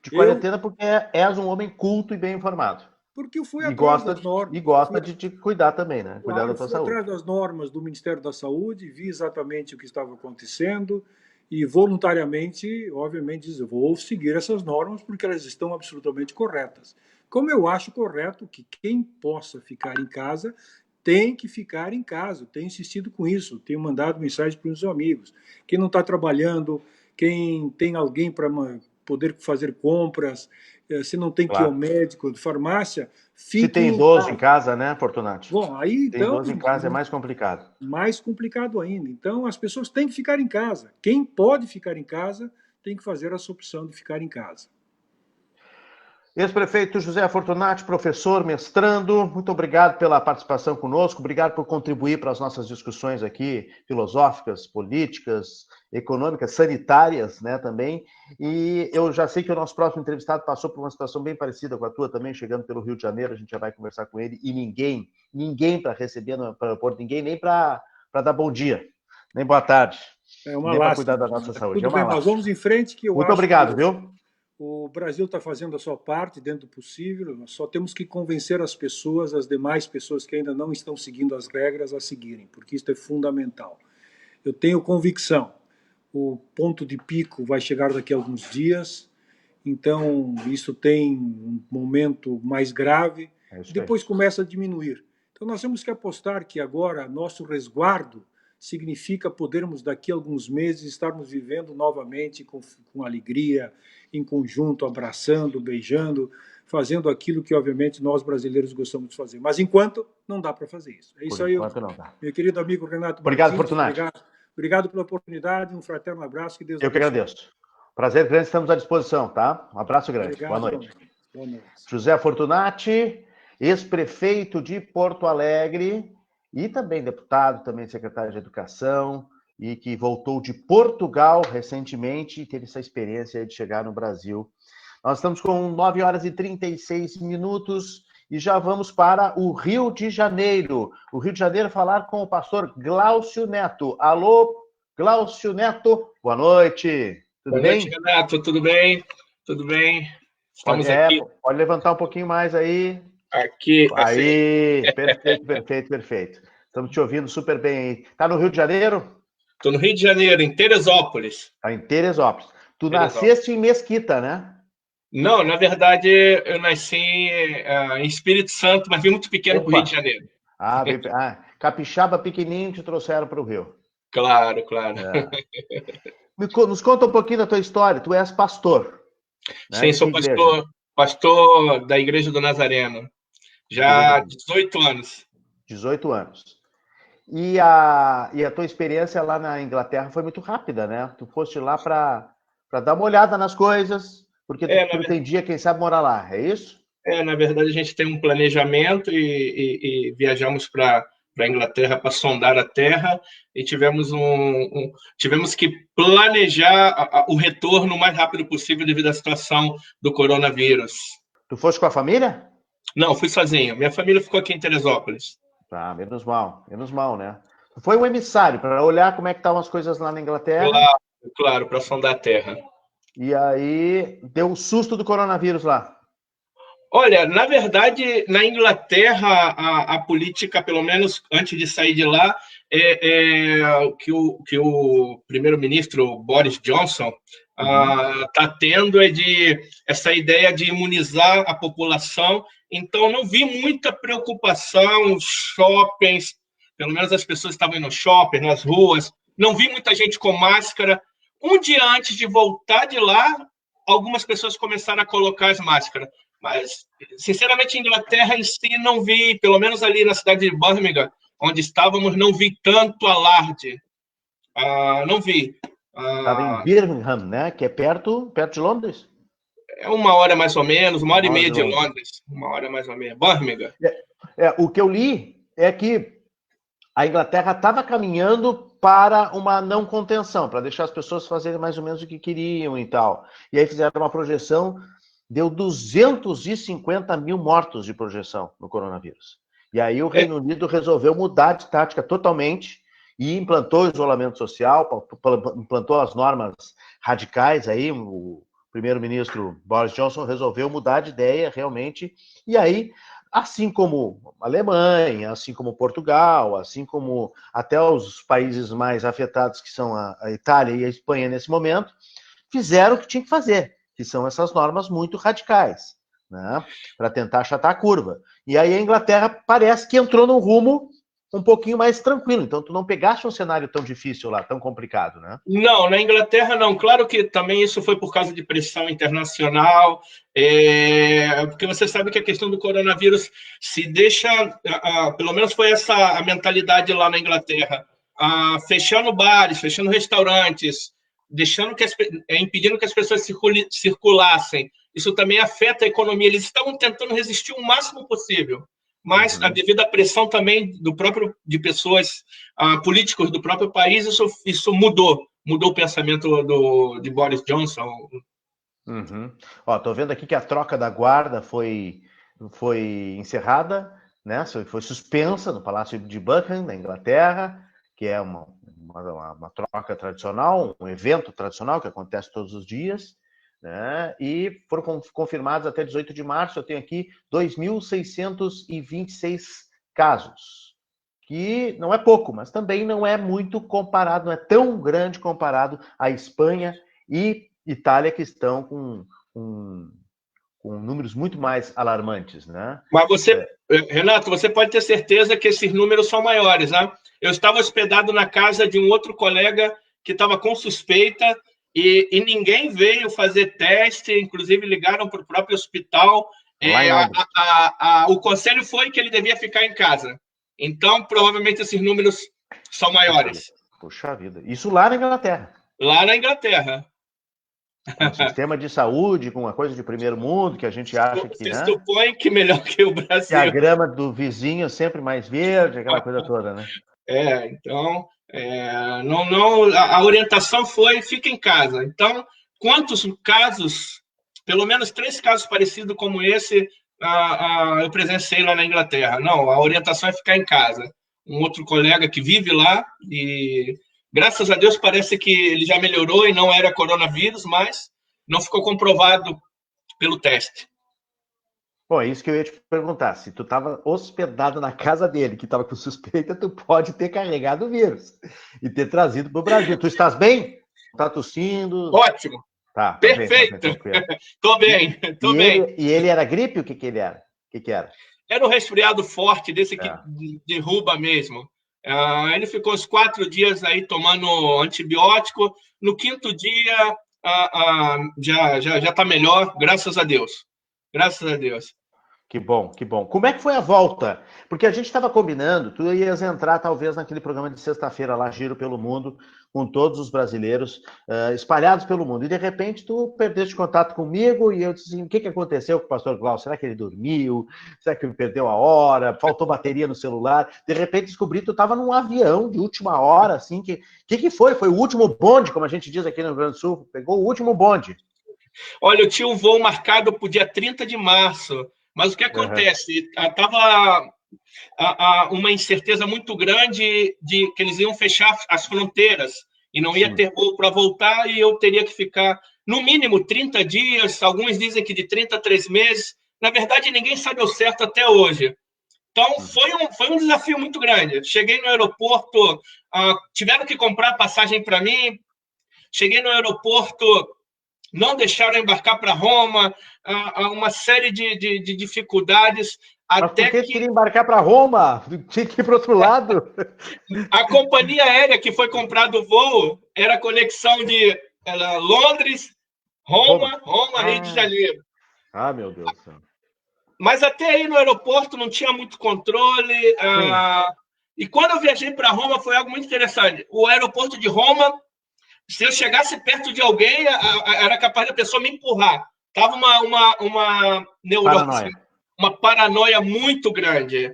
de quarentena porque és um homem culto e bem informado. Porque eu fui atrás das normas. E gosta de cuidar também, né? Cuidar da tua saúde. Fui atrás das normas do Ministério da Saúde, vi exatamente o que estava acontecendo e voluntariamente, obviamente, dizer, vou seguir essas normas porque elas estão absolutamente corretas. Como eu acho correto que quem possa ficar em casa tem que ficar em casa. Tenho insistido com isso, tenho mandado mensagem para os meus amigos. Quem não está trabalhando, quem tem alguém para poder fazer compras, se não tem que ir ao Claro. médico, de farmácia, Se tem fiquem em idoso em casa. casa, né, Fortunati? Bom, aí Tem então, idoso em casa é mais complicado. mais complicado ainda. Então, as pessoas têm que ficar em casa. Quem pode ficar em casa tem que fazer essa opção de ficar em casa. Ex-prefeito José Fortunati, professor, mestrando, muito obrigado pela participação conosco, obrigado por contribuir para as nossas discussões aqui, filosóficas, políticas, econômicas, sanitárias, né, também. E eu já sei que o nosso próximo entrevistado passou por uma situação bem parecida com a tua também, chegando pelo Rio de Janeiro, a gente já vai conversar com ele, e ninguém para receber no aeroporto, ninguém nem para dar bom dia, nem boa tarde, É uma nem para cuidar lástima. da nossa saúde, é Tudo uma bem, mas lástima. vamos em frente, que eu Muito acho que obrigado, viu? o Brasil está fazendo a sua parte dentro do possível. Nós só temos que convencer as pessoas, as demais pessoas que ainda não estão seguindo as regras, a seguirem, porque isso é fundamental. Eu tenho convicção. O ponto de pico vai chegar daqui a alguns dias, então isso tem um momento mais grave, É isso aí. depois começa a diminuir. Então nós temos que apostar que agora nosso resguardo significa podermos daqui a alguns meses estarmos vivendo novamente com alegria, em conjunto, abraçando, beijando, fazendo aquilo que obviamente nós brasileiros gostamos de fazer. Mas enquanto não dá para fazer isso. É Por isso aí, enquanto não dá. meu querido amigo Renato Obrigado, Martins. Fortunati. Obrigado pela oportunidade, um fraterno abraço, que Deus Eu que abençoe. agradeço. Prazer grande, estamos à disposição, tá? Um abraço grande. Boa Obrigado, noite. igualmente. Boa noite. José Fortunati, ex-prefeito de Porto Alegre e também deputado, também secretário de Educação e que voltou de Portugal recentemente e teve essa experiência de chegar no Brasil. Nós estamos com 9 horas e 36 minutos e já vamos para o Rio de Janeiro. O Rio de Janeiro falar com o pastor Glaucio Neto. Alô, Glaucio Neto, boa noite. Tudo Boa noite, bem? Renato. Tudo bem? Tudo bem? Estamos aqui. Pode levantar um pouquinho mais aí. Aqui, assim. Aí, perfeito. Estamos te ouvindo super bem aí. Tá no Rio de Janeiro? Estou no Rio de Janeiro, em Teresópolis. Tá em Teresópolis. Tu Teresópolis. nasceste em Mesquita, né? Não, na verdade, eu nasci em Espírito Santo, mas vim muito pequeno para o Rio de Janeiro. Capixaba pequenininho te trouxeram para o Rio. Claro, claro. É. Nos conta um pouquinho da tua história. Tu és pastor. Né? Sim, sou pastor da Igreja do Nazareno. Já há 18 anos. 18 anos. E a tua experiência lá na Inglaterra foi muito rápida, né? Tu foste lá para dar uma olhada nas coisas, porque tu pretendia, quem sabe, morar lá, é isso? Na verdade, a gente tem um planejamento e viajamos para a Inglaterra para sondar a terra e tivemos que planejar o retorno o mais rápido possível devido à situação do coronavírus. Tu foste com a família? Não, fui sozinho. Minha família ficou aqui em Teresópolis. Tá, menos mal, né? Tu foi um emissário para olhar como é que estavam as coisas lá na Inglaterra. Claro, para sondar a terra. E aí deu um susto do coronavírus lá. Olha, na verdade, na Inglaterra, a política, pelo menos antes de sair de lá, que o primeiro-ministro Boris Johnson está tendo essa ideia de imunizar a população. Então, não vi muita preocupação, shoppings, pelo menos as pessoas estavam indo no shopping, nas ruas, não vi muita gente com máscara. Um dia antes de voltar de lá, algumas pessoas começaram a colocar as máscaras. Mas, sinceramente, Inglaterra em si não vi, pelo menos ali na cidade de Birmingham, onde estávamos, não vi tanto alarde. Não vi. Estava em Birmingham, né? Que é perto de Londres? É 1 hora mais ou menos, 1 hora e meia de Londres. 1 hora mais ou menos. Birmingham. O que eu li é que a Inglaterra estava caminhando para uma não contenção, para deixar as pessoas fazerem mais ou menos o que queriam e tal. E aí fizeram uma projeção, deu 250 mil mortos de projeção no coronavírus. E aí o Reino Unido resolveu mudar de tática totalmente e implantou o isolamento social, implantou as normas radicais aí, o primeiro-ministro Boris Johnson resolveu mudar de ideia realmente, e aí, assim como a Alemanha, assim como Portugal, assim como até os países mais afetados, que são a Itália e a Espanha nesse momento, fizeram o que tinha que fazer, que são essas normas muito radicais, né, para tentar achatar a curva. E aí a Inglaterra parece que entrou num rumo um pouquinho mais tranquilo. Então, tu não pegaste um cenário tão difícil lá, tão complicado, né? Não, na Inglaterra não. Claro que também isso foi por causa de pressão internacional, porque você sabe que a questão do coronavírus se deixa, pelo menos foi essa a mentalidade lá na Inglaterra, fechando bares, fechando restaurantes, impedindo que as pessoas circulassem. Isso também afeta a economia. Eles estavam tentando resistir o máximo possível, mas devido à pressão também de pessoas, políticos do próprio país, isso mudou o pensamento de Boris Johnson. Ó, tô vendo aqui que a troca da guarda foi encerrada, né? Foi suspensa no Palácio de Buckingham, na Inglaterra, que é uma troca tradicional, um evento tradicional que acontece todos os dias, né? E foram confirmados até 18 de março, eu tenho aqui 2.626 casos, que não é pouco, mas também não é muito comparado, não é tão grande comparado à Espanha e Itália, que estão com números muito mais alarmantes, né? Mas Renato, você pode ter certeza que esses números são maiores, né? Eu estava hospedado na casa de um outro colega que estava com suspeita e ninguém veio fazer teste, inclusive ligaram para o próprio hospital. O conselho foi que ele devia ficar em casa. Então, provavelmente, esses números são maiores. Puxa vida. Isso lá na Inglaterra. Lá na Inglaterra. Com um sistema de saúde, com uma coisa de primeiro mundo, que a gente acha que, né? Se supõe que melhor que o Brasil. Que a grama do vizinho é sempre mais verde, aquela coisa toda, né? Então, a orientação foi fica em casa. Então, quantos casos, pelo menos 3 casos parecidos como esse, eu presenciei lá na Inglaterra. Não, a orientação é ficar em casa. Um outro colega que vive lá e, graças a Deus, parece que ele já melhorou e não era coronavírus, mas não ficou comprovado pelo teste. Bom, é isso que eu ia te perguntar. Se tu estava hospedado na casa dele, que estava com suspeita, tu pode ter carregado o vírus e ter trazido para o Brasil. Tu estás bem? Tá tossindo? Ótimo. Tá. Perfeito. Tô bem. E ele era gripe? O que ele era? O que era? Era um resfriado forte, desse que derruba mesmo. Ele ficou uns 4 dias aí tomando antibiótico. No 5º dia, já está melhor, graças a Deus. Graças a Deus. Que bom, que bom. Como é que foi a volta? Porque a gente estava combinando, tu ias entrar talvez naquele programa de sexta-feira lá, Giro pelo Mundo, com todos os brasileiros espalhados pelo mundo. E de repente tu perdeste contato comigo e eu disse assim, o que aconteceu com o pastor Glaucio? Será que ele dormiu? Será que ele perdeu a hora? Faltou bateria no celular? De repente descobri que tu estava num avião de última hora, assim, que foi? Foi o último bonde, como a gente diz aqui no Rio Grande do Sul, pegou o último bonde. Olha, eu tinha um voo marcado para o dia 30 de março, mas o que acontece? Estava uma incerteza muito grande de que eles iam fechar as fronteiras e não ia ter voo para voltar e eu teria que ficar, no mínimo, 30 dias, alguns dizem que de 30 a 3 meses. Na verdade, ninguém sabe ao certo até hoje. Então, foi um desafio muito grande. Cheguei no aeroporto, tiveram que comprar passagem para mim, cheguei no aeroporto, não deixaram embarcar para Roma, uma série de dificuldades. Mas por que queria embarcar para Roma? Tinha que ir para o outro lado. A companhia aérea que foi comprado o voo era conexão de Londres, Roma, Rio de Janeiro. Meu Deus do céu. Mas até aí no aeroporto não tinha muito controle. E quando eu viajei para Roma foi algo muito interessante. O aeroporto de Roma, se eu chegasse perto de alguém, era capaz da pessoa me empurrar. Tava uma neurose, uma paranoia muito grande.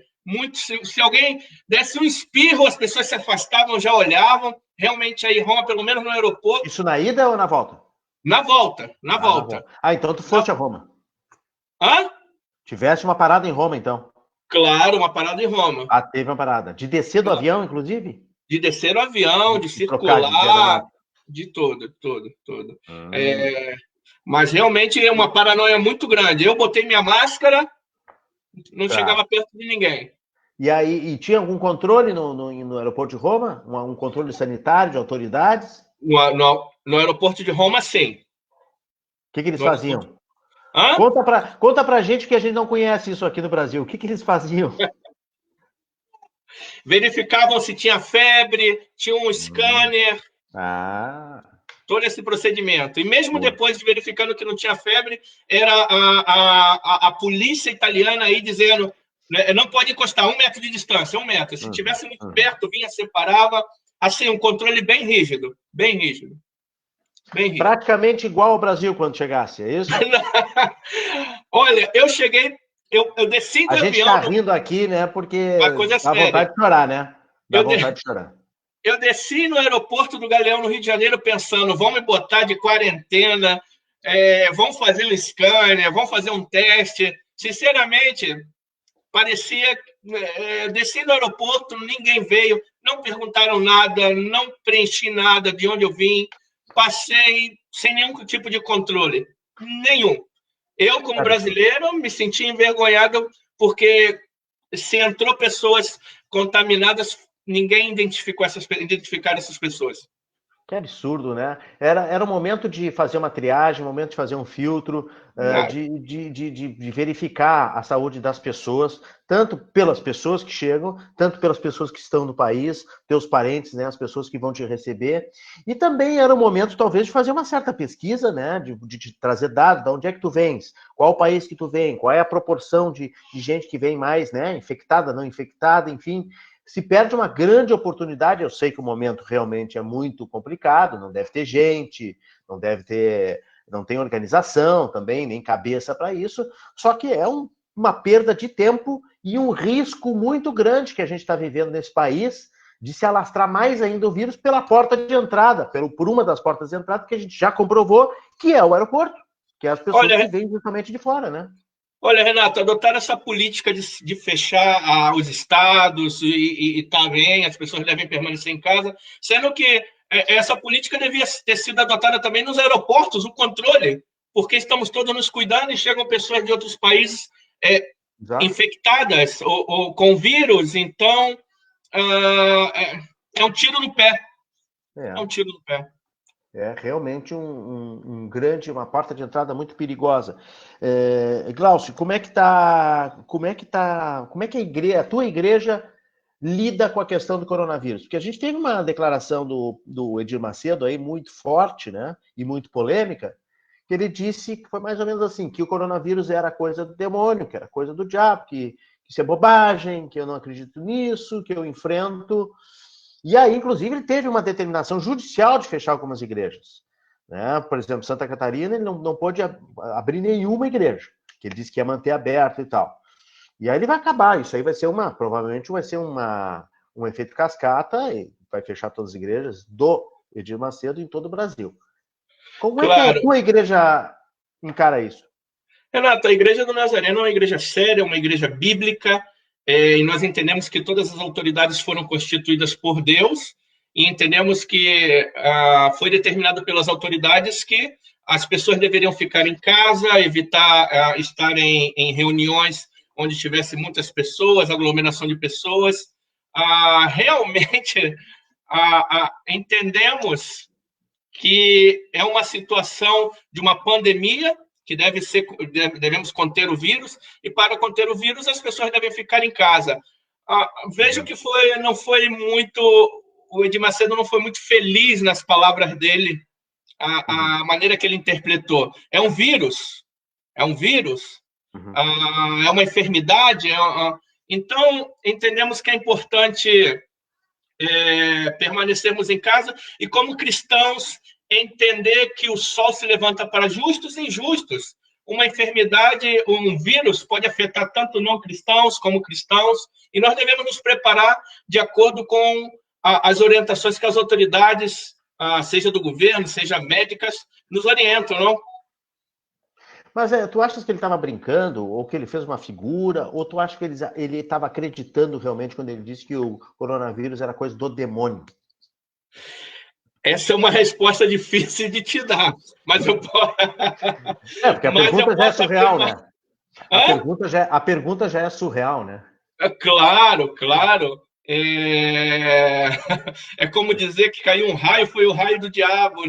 Se alguém desse um espirro, as pessoas se afastavam, já olhavam. Realmente aí Roma, pelo menos no aeroporto. Isso na ida ou na volta? Na volta. Então tu foste a Roma. Hã? Tivesse uma parada em Roma, então. Claro, uma parada em Roma. Teve uma parada. De descer do avião, inclusive? De descer do avião, de circular, de tudo. Mas realmente é uma paranoia muito grande. Eu botei minha máscara, não chegava perto de ninguém. E tinha algum controle no aeroporto de Roma? Um controle sanitário, de autoridades? No aeroporto de Roma, sim. O que eles faziam? Hã? Conta pra gente que a gente não conhece isso aqui no Brasil. O que eles faziam? Verificavam se tinha febre, tinha um scanner, todo esse procedimento. E mesmo depois de verificando que não tinha febre, era a polícia italiana aí dizendo, né, não pode encostar, 1 metro de distância, 1 metro. Se tivesse muito perto, vinha, separava. Assim, um controle bem rígido, bem rígido. Bem rígido. Praticamente igual ao Brasil quando chegasse, é isso? Olha, eu cheguei, eu desci do avião... A gente tá rindo aqui, né, porque dá vontade de chorar, né? Dá vontade de chorar. Eu desci no aeroporto do Galeão, no Rio de Janeiro, pensando, vão me botar de quarentena, vão fazer um scanner, vão fazer um teste. Sinceramente, parecia... desci no aeroporto, ninguém veio, não perguntaram nada, não preenchi nada de onde eu vim, passei sem nenhum tipo de controle. Nenhum. Eu, como brasileiro, me senti envergonhado porque se entrou pessoas contaminadas, ninguém identificaram essas pessoas. Que absurdo, né? Era o momento de fazer uma triagem, o momento de fazer um filtro, de verificar a saúde das pessoas, tanto pelas pessoas que chegam, tanto pelas pessoas que estão no país, teus parentes, né, as pessoas que vão te receber. E também era o momento, talvez, de fazer uma certa pesquisa, né, de trazer dados, de onde é que tu vens, qual o país que tu vem, qual é a proporção de gente que vem mais, né, infectada, não infectada, enfim... Se perde uma grande oportunidade. Eu sei que o momento realmente é muito complicado, não deve ter gente, não tem organização também, nem cabeça para isso, só que é uma perda de tempo e um risco muito grande que a gente está vivendo nesse país de se alastrar mais ainda o vírus pela porta de entrada, por uma das portas de entrada que a gente já comprovou, que é o aeroporto, que é as pessoas que vêm justamente de fora, né? Olha, Renato, adotaram essa política de fechar os estados e tá bem, as pessoas devem permanecer em casa, sendo que essa política devia ter sido adotada também nos aeroportos, o controle, porque estamos todos nos cuidando e chegam pessoas de outros países infectadas ou com vírus, então é um tiro no pé. É um tiro no pé. É realmente uma porta de entrada muito perigosa. Glaucio, como é que a tua igreja lida com a questão do coronavírus? Porque a gente teve uma declaração do Edir Macedo aí muito forte, né, e muito polêmica, que ele disse que foi mais ou menos assim, que o coronavírus era coisa do demônio, que era coisa do diabo, que isso é bobagem, que eu não acredito nisso, que eu enfrento... E aí, inclusive, ele teve uma determinação judicial de fechar algumas igrejas. Né? Por exemplo, Santa Catarina, ele não pôde abrir nenhuma igreja, que ele disse que ia manter aberto e tal. E aí ele vai acabar, isso aí provavelmente vai ser um efeito cascata, e vai fechar todas as igrejas do Edir Macedo em todo o Brasil. Como é que a tua igreja encara isso? Renato, a Igreja do Nazareno é uma igreja séria, uma igreja bíblica, e nós entendemos que todas as autoridades foram constituídas por Deus, e entendemos que foi determinado pelas autoridades que as pessoas deveriam ficar em casa, evitar estar em reuniões onde tivesse muitas pessoas, aglomeração de pessoas. Realmente, entendemos que é uma situação de uma pandemia, que devemos conter o vírus, e para conter o vírus as pessoas devem ficar em casa. Vejo que o Edir Macedo não foi muito feliz nas palavras dele, a maneira que ele interpretou. É um vírus, é uma enfermidade, então entendemos que é importante permanecermos em casa e, como cristãos, entender que o sol se levanta para justos e injustos. Uma enfermidade, um vírus pode afetar tanto não cristãos como cristãos, e nós devemos nos preparar de acordo com as orientações que as autoridades, seja do governo, seja médicas, nos orientam, não? Mas tu achas que ele estava brincando, ou que ele fez uma figura, ou tu acha que ele estava acreditando realmente quando ele disse que o coronavírus era coisa do demônio? Essa é uma resposta difícil de te dar, mas eu posso... porque a pergunta já é surreal, né? A pergunta já é surreal, né? Claro. É como dizer que caiu um raio, foi o raio do diabo.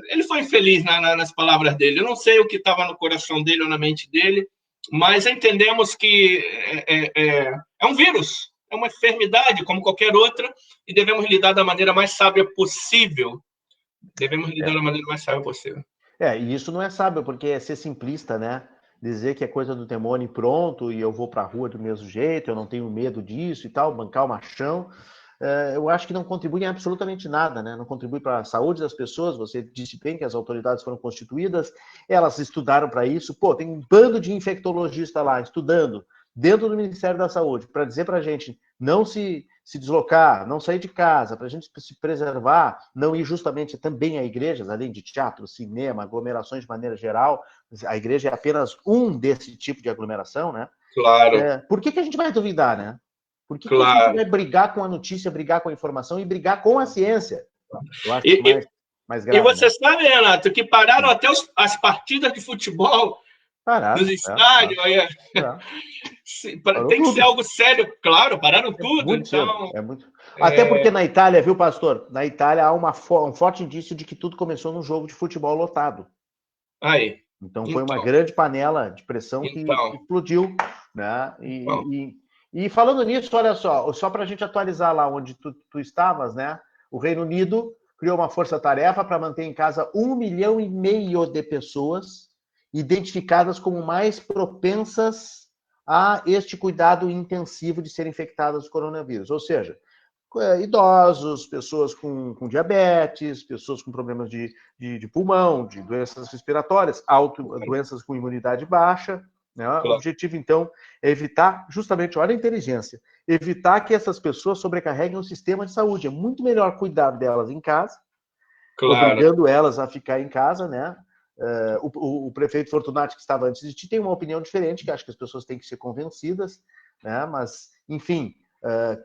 Ele foi infeliz nas palavras dele. Eu não sei o que estava no coração dele ou na mente dele, mas entendemos que é um vírus, é uma enfermidade como qualquer outra, e devemos lidar da maneira mais sábia possível. E isso não é sábio, porque é ser simplista, né? Dizer que é coisa do demônio e pronto, e eu vou para a rua do mesmo jeito, eu não tenho medo disso e tal, bancar o machão. Eu acho que não contribui em absolutamente nada, né? Não contribui para a saúde das pessoas. Você disse bem que as autoridades foram constituídas, elas estudaram para isso. Pô, tem um bando de infectologistas lá estudando dentro do Ministério da Saúde para dizer para a gente não se deslocar, não sair de casa, para a gente se preservar, não ir justamente também a igrejas, além de teatro, cinema, aglomerações de maneira geral. A igreja é apenas um desse tipo de aglomeração, né? Claro. Por que a gente vai duvidar, né? Por que claro. a gente vai brigar com a notícia, brigar com a informação e brigar com a ciência? Eu acho mais grave. E você sabe, Renato, que pararam até as partidas de futebol nos estádios. Tem que ser algo sério, claro, pararam tudo. Muito então, Até porque na Itália, viu, pastor? Na Itália há um forte indício de que tudo começou num jogo de futebol lotado. Aí. Então foi uma grande panela de pressão que explodiu, né? E falando nisso, olha só para a gente atualizar lá onde tu estavas, né? O Reino Unido criou uma força-tarefa para manter em casa 1,5 milhão de pessoas identificadas como mais propensas a este cuidado intensivo de serem infectadas com coronavírus. Ou seja, idosos, pessoas com diabetes, pessoas com problemas de pulmão, de doenças respiratórias, doenças com imunidade baixa. Né? Claro. O objetivo, então, é evitar, justamente, olha a inteligência, evitar que essas pessoas sobrecarreguem o sistema de saúde. É muito melhor cuidar delas em casa, obrigando elas a ficar em casa, né? O prefeito Fortunati, que estava antes de ti, tem uma opinião diferente, que acho que as pessoas têm que ser convencidas, né? Mas, enfim,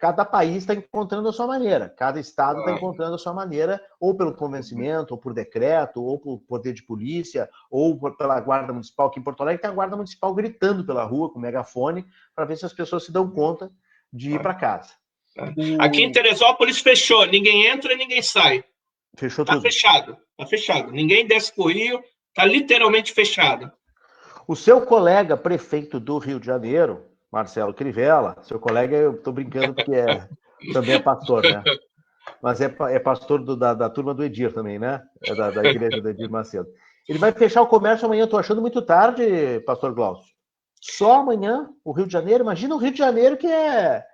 cada país está encontrando a sua maneira, cada estado está encontrando a sua maneira, ou pelo convencimento, ou por decreto, ou por poder de polícia, ou pela Guarda Municipal, que em Porto Alegre tem a Guarda Municipal gritando pela rua com megafone, para ver se as pessoas se dão conta de ir para casa. Aqui em Teresópolis fechou, ninguém entra e ninguém sai. Fechou tudo. Tá fechado. Ninguém desce pro Rio, tá literalmente fechado. O seu colega prefeito do Rio de Janeiro, Marcelo Crivella, seu colega, eu estou brincando porque também é pastor, né? Mas é pastor da turma do Edir também, né? É da igreja do Edir Macedo. Ele vai fechar o comércio amanhã, estou achando muito tarde, pastor Glaucio. Só amanhã, o Rio de Janeiro. Imagina o Rio de Janeiro que é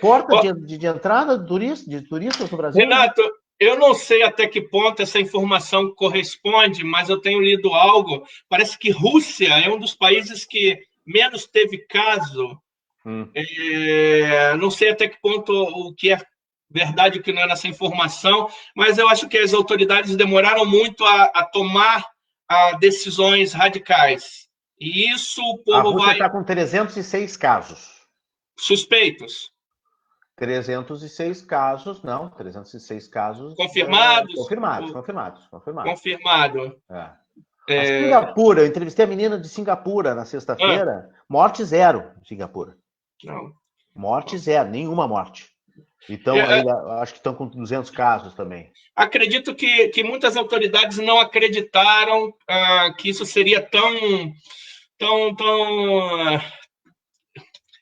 porta de entrada de turistas no Brasil. Renato, eu não sei até que ponto essa informação corresponde, mas eu tenho lido algo. Parece que Rússia é um dos países que menos teve caso. Não sei até que ponto o que é verdade e o que não é nessa informação, mas eu acho que as autoridades demoraram muito a tomar decisões radicais. E isso o povo vai... A Rússia está com 306 casos. Suspeitos. 306 casos, não, 306 casos... Confirmados? Confirmado. Singapura, eu entrevistei a menina de Singapura na sexta-feira, morte zero em Singapura. Não. Morte zero, nenhuma morte. Então, acho que estão com 200 casos também. Acredito que muitas autoridades não acreditaram que isso seria tão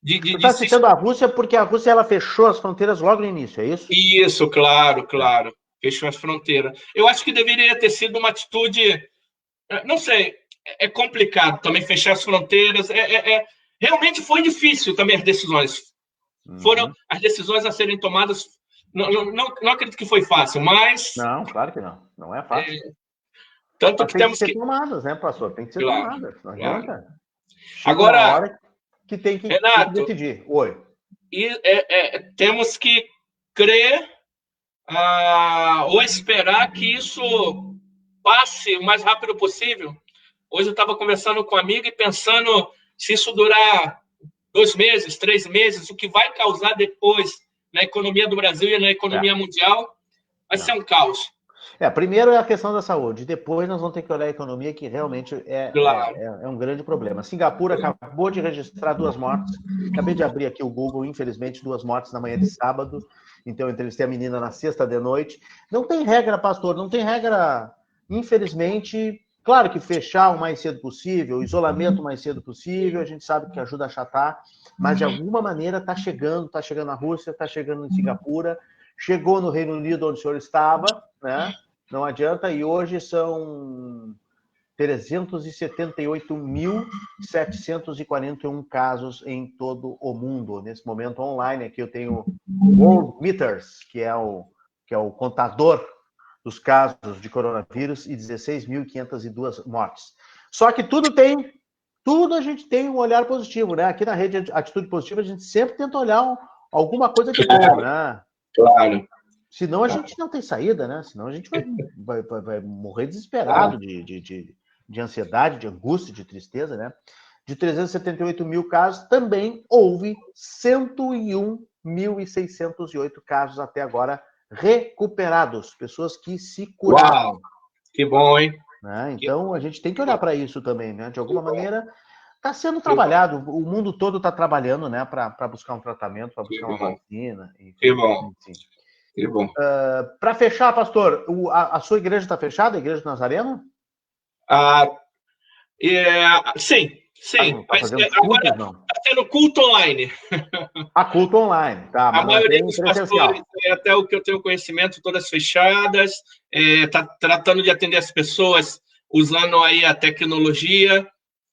Você está citando a Rússia porque a Rússia ela fechou as fronteiras logo no início, é isso? Isso, claro. Fechou as fronteiras. Eu acho que deveria ter sido uma atitude... Não sei, é complicado também fechar as fronteiras. Realmente foi difícil também as decisões. Foram as decisões a serem tomadas... Não acredito que foi fácil, mas... Não, claro que não. Não é fácil. Tanto que temos que ser tomadas, né, pastor? Tem que ser tomadas. Não adianta. Agora, uma hora que tem que decidir. Oi. Temos que crer ou esperar que isso passe o mais rápido possível. Hoje eu estava conversando com um amigo e pensando se isso durar 2 meses, 3 meses, o que vai causar depois na economia do Brasil e na economia mundial vai ser um caos. Primeiro é a questão da saúde, depois nós vamos ter que olhar a economia, que realmente é um grande problema. Singapura acabou de registrar 2 mortes, acabei de abrir aqui o Google, infelizmente, 2 mortes na manhã de sábado, então eu entrevistei a menina na sexta de noite. Não tem regra, pastor, não tem regra, infelizmente, Claro que fechar o mais cedo possível, o isolamento o mais cedo possível, a gente sabe que ajuda a achatar, mas de alguma maneira está chegando na Rússia, está chegando em Singapura, chegou no Reino Unido, onde o senhor estava, né? Não adianta, e hoje são 378.741 casos em todo o mundo. Nesse momento online, aqui eu tenho o World Meters, que é o contador dos casos de coronavírus, e 16.502 mortes. Só que tudo a gente tem um olhar positivo, né? Aqui na Rede Atitude Positiva, a gente sempre tenta olhar alguma coisa de bom, né? Claro. Senão a gente não tem saída, né? Senão a gente vai morrer desesperado de ansiedade, de angústia, de tristeza, né? De 378 mil casos, também houve 101.608 casos até agora recuperados, pessoas que se curaram. Uau, que bom, hein? Né? Então, a gente tem que olhar para isso também, né? De alguma maneira, está sendo trabalhado, o mundo todo está trabalhando, né? Para buscar um tratamento, para buscar uma vacina. Enfim, que bom. Enfim. Que bom. Para fechar, pastor, a sua igreja está fechada, a igreja do Nazareno? Sim. Tá fazendo cultos, agora está tendo culto online. Culto online, tá. A maioria dos pastores, até o que eu tenho conhecimento, todas fechadas, está tratando de atender as pessoas usando aí a tecnologia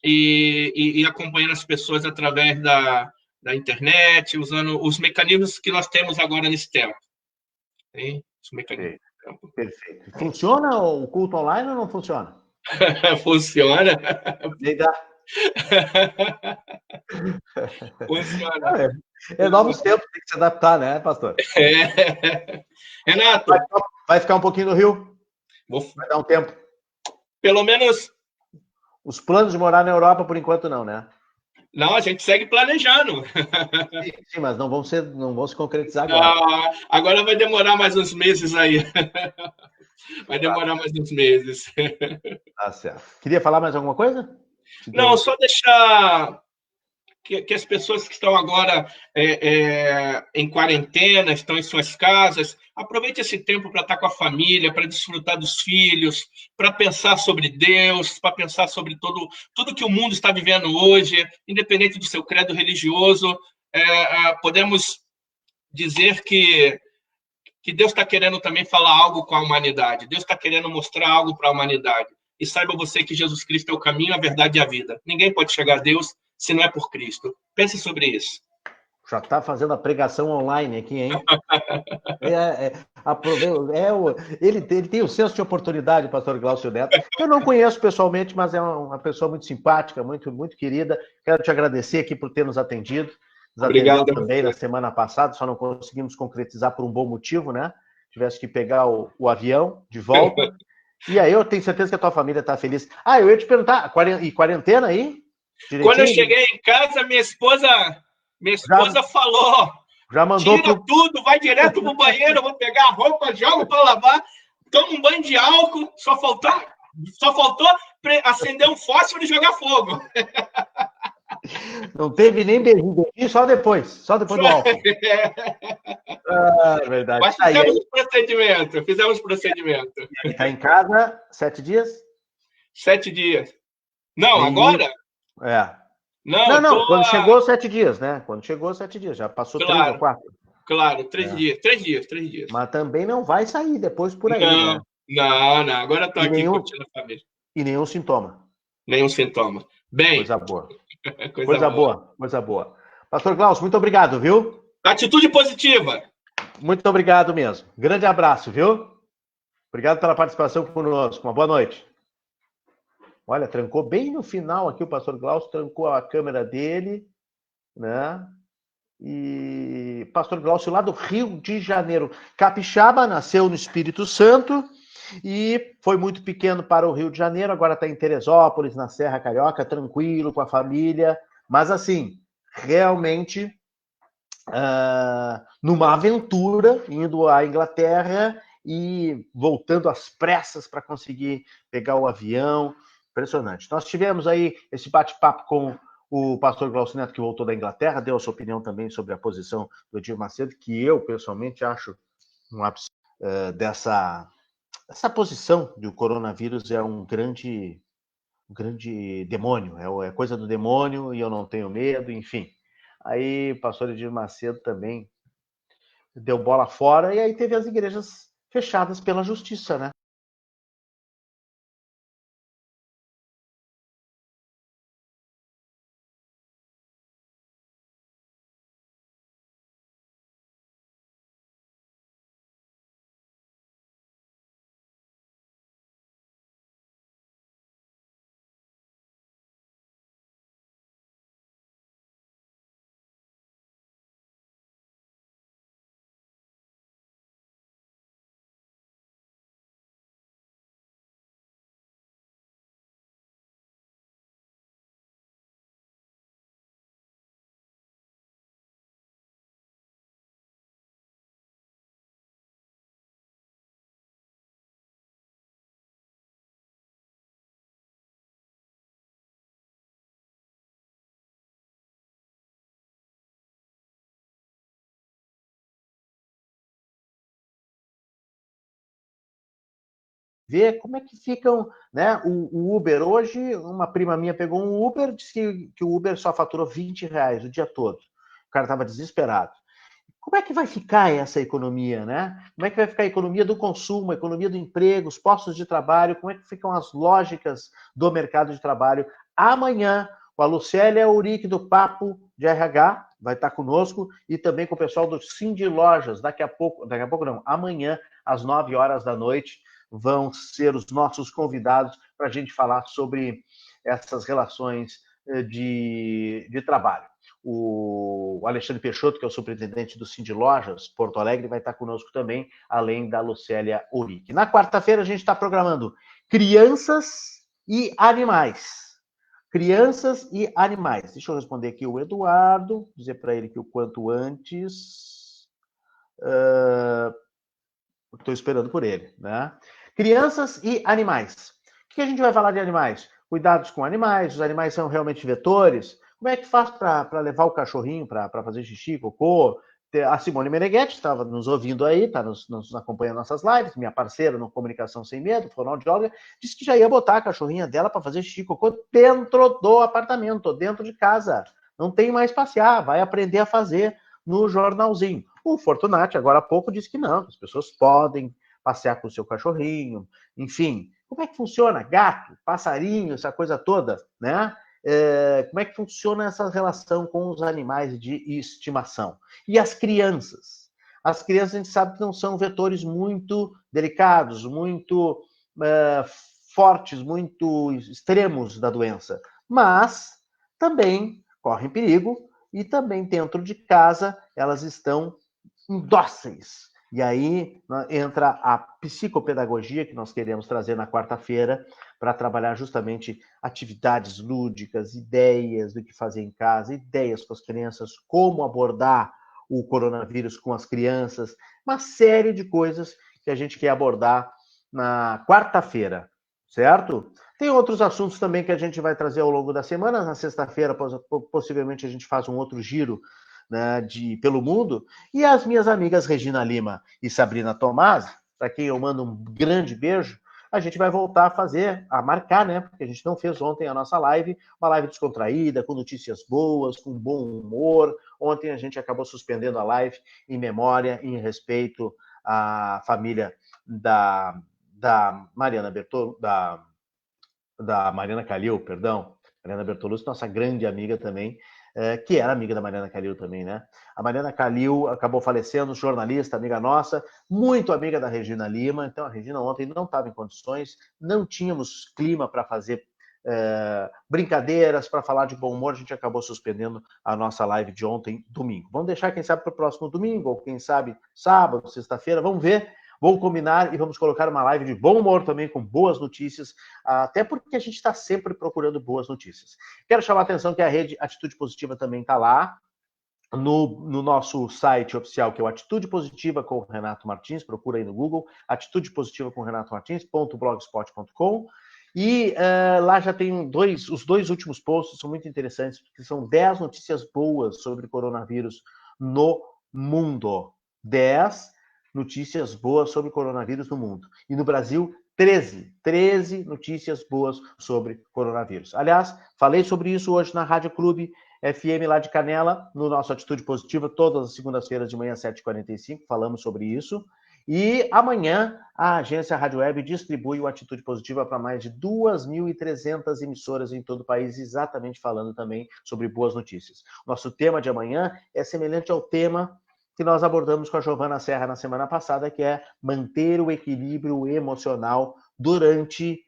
e acompanhando as pessoas através da internet, usando os mecanismos que nós temos agora nesse tempo. Sim, os mecanismos. Perfeito. Funciona o culto online ou não funciona? Funciona. Funciona. Novos tempos, tem que se adaptar, né, pastor? Renato. Vai ficar um pouquinho no Rio? Vai dar um tempo. Pelo menos. Os planos de morar na Europa, por enquanto, não, né? Não, a gente segue planejando. Sim, mas não vão se concretizar agora. Agora vai demorar mais uns meses aí. Vai demorar mais uns meses. Tá certo. Queria falar mais alguma coisa? Não, só deixar que as pessoas que estão agora em quarentena, estão em suas casas, aproveite esse tempo para estar com a família, para desfrutar dos filhos, para pensar sobre Deus, para pensar sobre tudo que o mundo está vivendo hoje, independente do seu credo religioso. Podemos dizer que Deus está querendo também falar algo com a humanidade. Deus está querendo mostrar algo para a humanidade. E saiba você que Jesus Cristo é o caminho, a verdade e a vida. Ninguém pode chegar a Deus se não é por Cristo. Pense sobre isso. Já está fazendo a pregação online aqui, hein? Ele tem o senso de oportunidade, o pastor Glaucio Neto. Eu não conheço pessoalmente, mas é uma pessoa muito simpática, muito, muito querida. Quero te agradecer aqui por ter nos atendido. Nos atendeu também na semana passada, só não conseguimos concretizar por um bom motivo, né? Tivesse que pegar o avião de volta. E aí eu tenho certeza que a tua família está feliz. Eu ia te perguntar, e quarentena aí? Direitinho? Quando eu cheguei em casa, minha esposa falou, já mandou tira tudo, vai direto pro banheiro, eu vou pegar a roupa, jogo para lavar, toma um banho de álcool, só faltou acender um fósforo e jogar fogo. Não teve nem beijinho, só depois do álcool. É verdade. Mas fizemos procedimento. Está em casa 7 dias? 7 dias. Não, agora? Não, quando chegou 7 dias, né? Quando chegou 7 dias, já passou 3 ou 4. Claro, 3 dias. 3 dias. Mas também não vai sair depois por aí, né? Não, agora estou aqui curtindo a família. E nenhum sintoma. Nenhum sintoma. Bem. Coisa boa. Coisa boa. Pastor Glaucio, muito obrigado, viu? Atitude positiva. Muito obrigado mesmo. Grande abraço, viu? Obrigado pela participação conosco. Uma boa noite. Olha, trancou bem no final aqui o pastor Glaucio, trancou a câmera dele, né? E pastor Glaucio lá do Rio de Janeiro. Capixaba, nasceu no Espírito Santo e foi muito pequeno para o Rio de Janeiro, agora está em Teresópolis, na Serra Carioca, tranquilo, com a família, mas assim, realmente numa aventura, indo à Inglaterra e voltando às pressas para conseguir pegar o avião. Impressionante. Nós tivemos aí esse bate-papo com o pastor Glaucio Neto, que voltou da Inglaterra, deu a sua opinião também sobre a posição do Edir Macedo, que eu, pessoalmente, acho um absurdo essa posição do coronavírus é um grande demônio, é coisa do demônio e eu não tenho medo, enfim. Aí o pastor Edir Macedo também deu bola fora e aí teve as igrejas fechadas pela justiça, né? Ver como é que ficam, né? O Uber hoje, uma prima minha pegou um Uber, disse que o Uber só faturou R$20 o dia todo. O cara estava desesperado. Como é que vai ficar essa economia, né? Como é que vai ficar a economia do consumo, a economia do emprego, os postos de trabalho, como é que ficam as lógicas do mercado de trabalho? Amanhã, com a Lucélia Uric do Papo de RH, vai estar conosco, e também com o pessoal do Cindy Lojas, daqui a pouco não, amanhã, às 9 horas da noite, vão ser os nossos convidados para a gente falar sobre essas relações de trabalho. O Alexandre Peixoto, que é o superintendente do Cindy Lojas, Porto Alegre, vai estar conosco também, além da Lucélia Uric. Na quarta-feira, a gente está programando crianças e animais. Crianças e animais. Deixa eu responder aqui o Eduardo, dizer para ele que o quanto antes. Estou esperando por ele, né? Crianças e animais. O que a gente vai falar de animais? Cuidados com animais, os animais são realmente vetores. Como é que faz para levar o cachorrinho para fazer xixi, cocô? A Simone Meneghetti estava nos ouvindo aí, está nos acompanhando nossas lives, minha parceira no Comunicação Sem Medo, fonoaudióloga, disse que já ia botar a cachorrinha dela para fazer xixi, cocô dentro do apartamento, dentro de casa. Não tem mais passear, vai aprender a fazer no jornalzinho. O Fortunati, agora há pouco, disse que não, as pessoas podem passear com o seu cachorrinho, enfim. Como é que funciona? Gato, passarinho, essa coisa toda, né? Como é que funciona essa relação com os animais de estimação? E as crianças? As crianças, a gente sabe que não são vetores muito delicados, muito fortes, muito extremos da doença, mas também correm perigo e também dentro de casa elas estão dóceis. E aí entra a psicopedagogia que nós queremos trazer na quarta-feira para trabalhar justamente atividades lúdicas, ideias do que fazer em casa, ideias com as crianças, como abordar o coronavírus com as crianças, uma série de coisas que a gente quer abordar na quarta-feira, certo? Tem outros assuntos também que a gente vai trazer ao longo da semana. Na sexta-feira, possivelmente, a gente faz um outro giro, né, pelo mundo. E as minhas amigas Regina Lima e Sabrina Tomás, para quem eu mando um grande beijo, a gente vai voltar a marcar, né? Porque a gente não fez ontem a nossa live, uma live descontraída, com notícias boas, com bom humor. Ontem a gente acabou suspendendo a live em memória, em respeito à família da Mariana Bertolucci, da Mariana Calil, perdão, Mariana Bertolucci, nossa grande amiga também, que era amiga da Mariana Calil também, né? A Mariana Calil acabou falecendo, jornalista, amiga nossa, muito amiga da Regina Lima. Então a Regina ontem não estava em condições, não tínhamos clima para fazer brincadeiras, para falar de bom humor. A gente acabou suspendendo a nossa live de ontem, domingo. Vamos deixar, quem sabe, para o próximo domingo, ou quem sabe sábado, sexta-feira, vamos ver. Vamos combinar e vamos colocar uma live de bom humor também, com boas notícias, até porque a gente está sempre procurando boas notícias. Quero chamar a atenção que a rede Atitude Positiva também está lá, no nosso site oficial, que é o Atitude Positiva com o Renato Martins. Procura aí no Google, Atitude Positiva com o Renato Martins.blogspot.com. E lá já tem os dois últimos posts são muito interessantes, porque são 10 notícias boas sobre coronavírus no mundo. 10 notícias boas sobre coronavírus no mundo. E no Brasil, 13 notícias boas sobre coronavírus. Aliás, falei sobre isso hoje na Rádio Clube FM lá de Canela, no nosso Atitude Positiva, todas as segundas-feiras de manhã, 7h45, falamos sobre isso. E amanhã, a agência Rádio Web distribui o Atitude Positiva para mais de 2.300 emissoras em todo o país, exatamente falando também sobre boas notícias. Nosso tema de amanhã é semelhante ao tema que nós abordamos com a Giovana Serra na semana passada, que é manter o equilíbrio emocional durante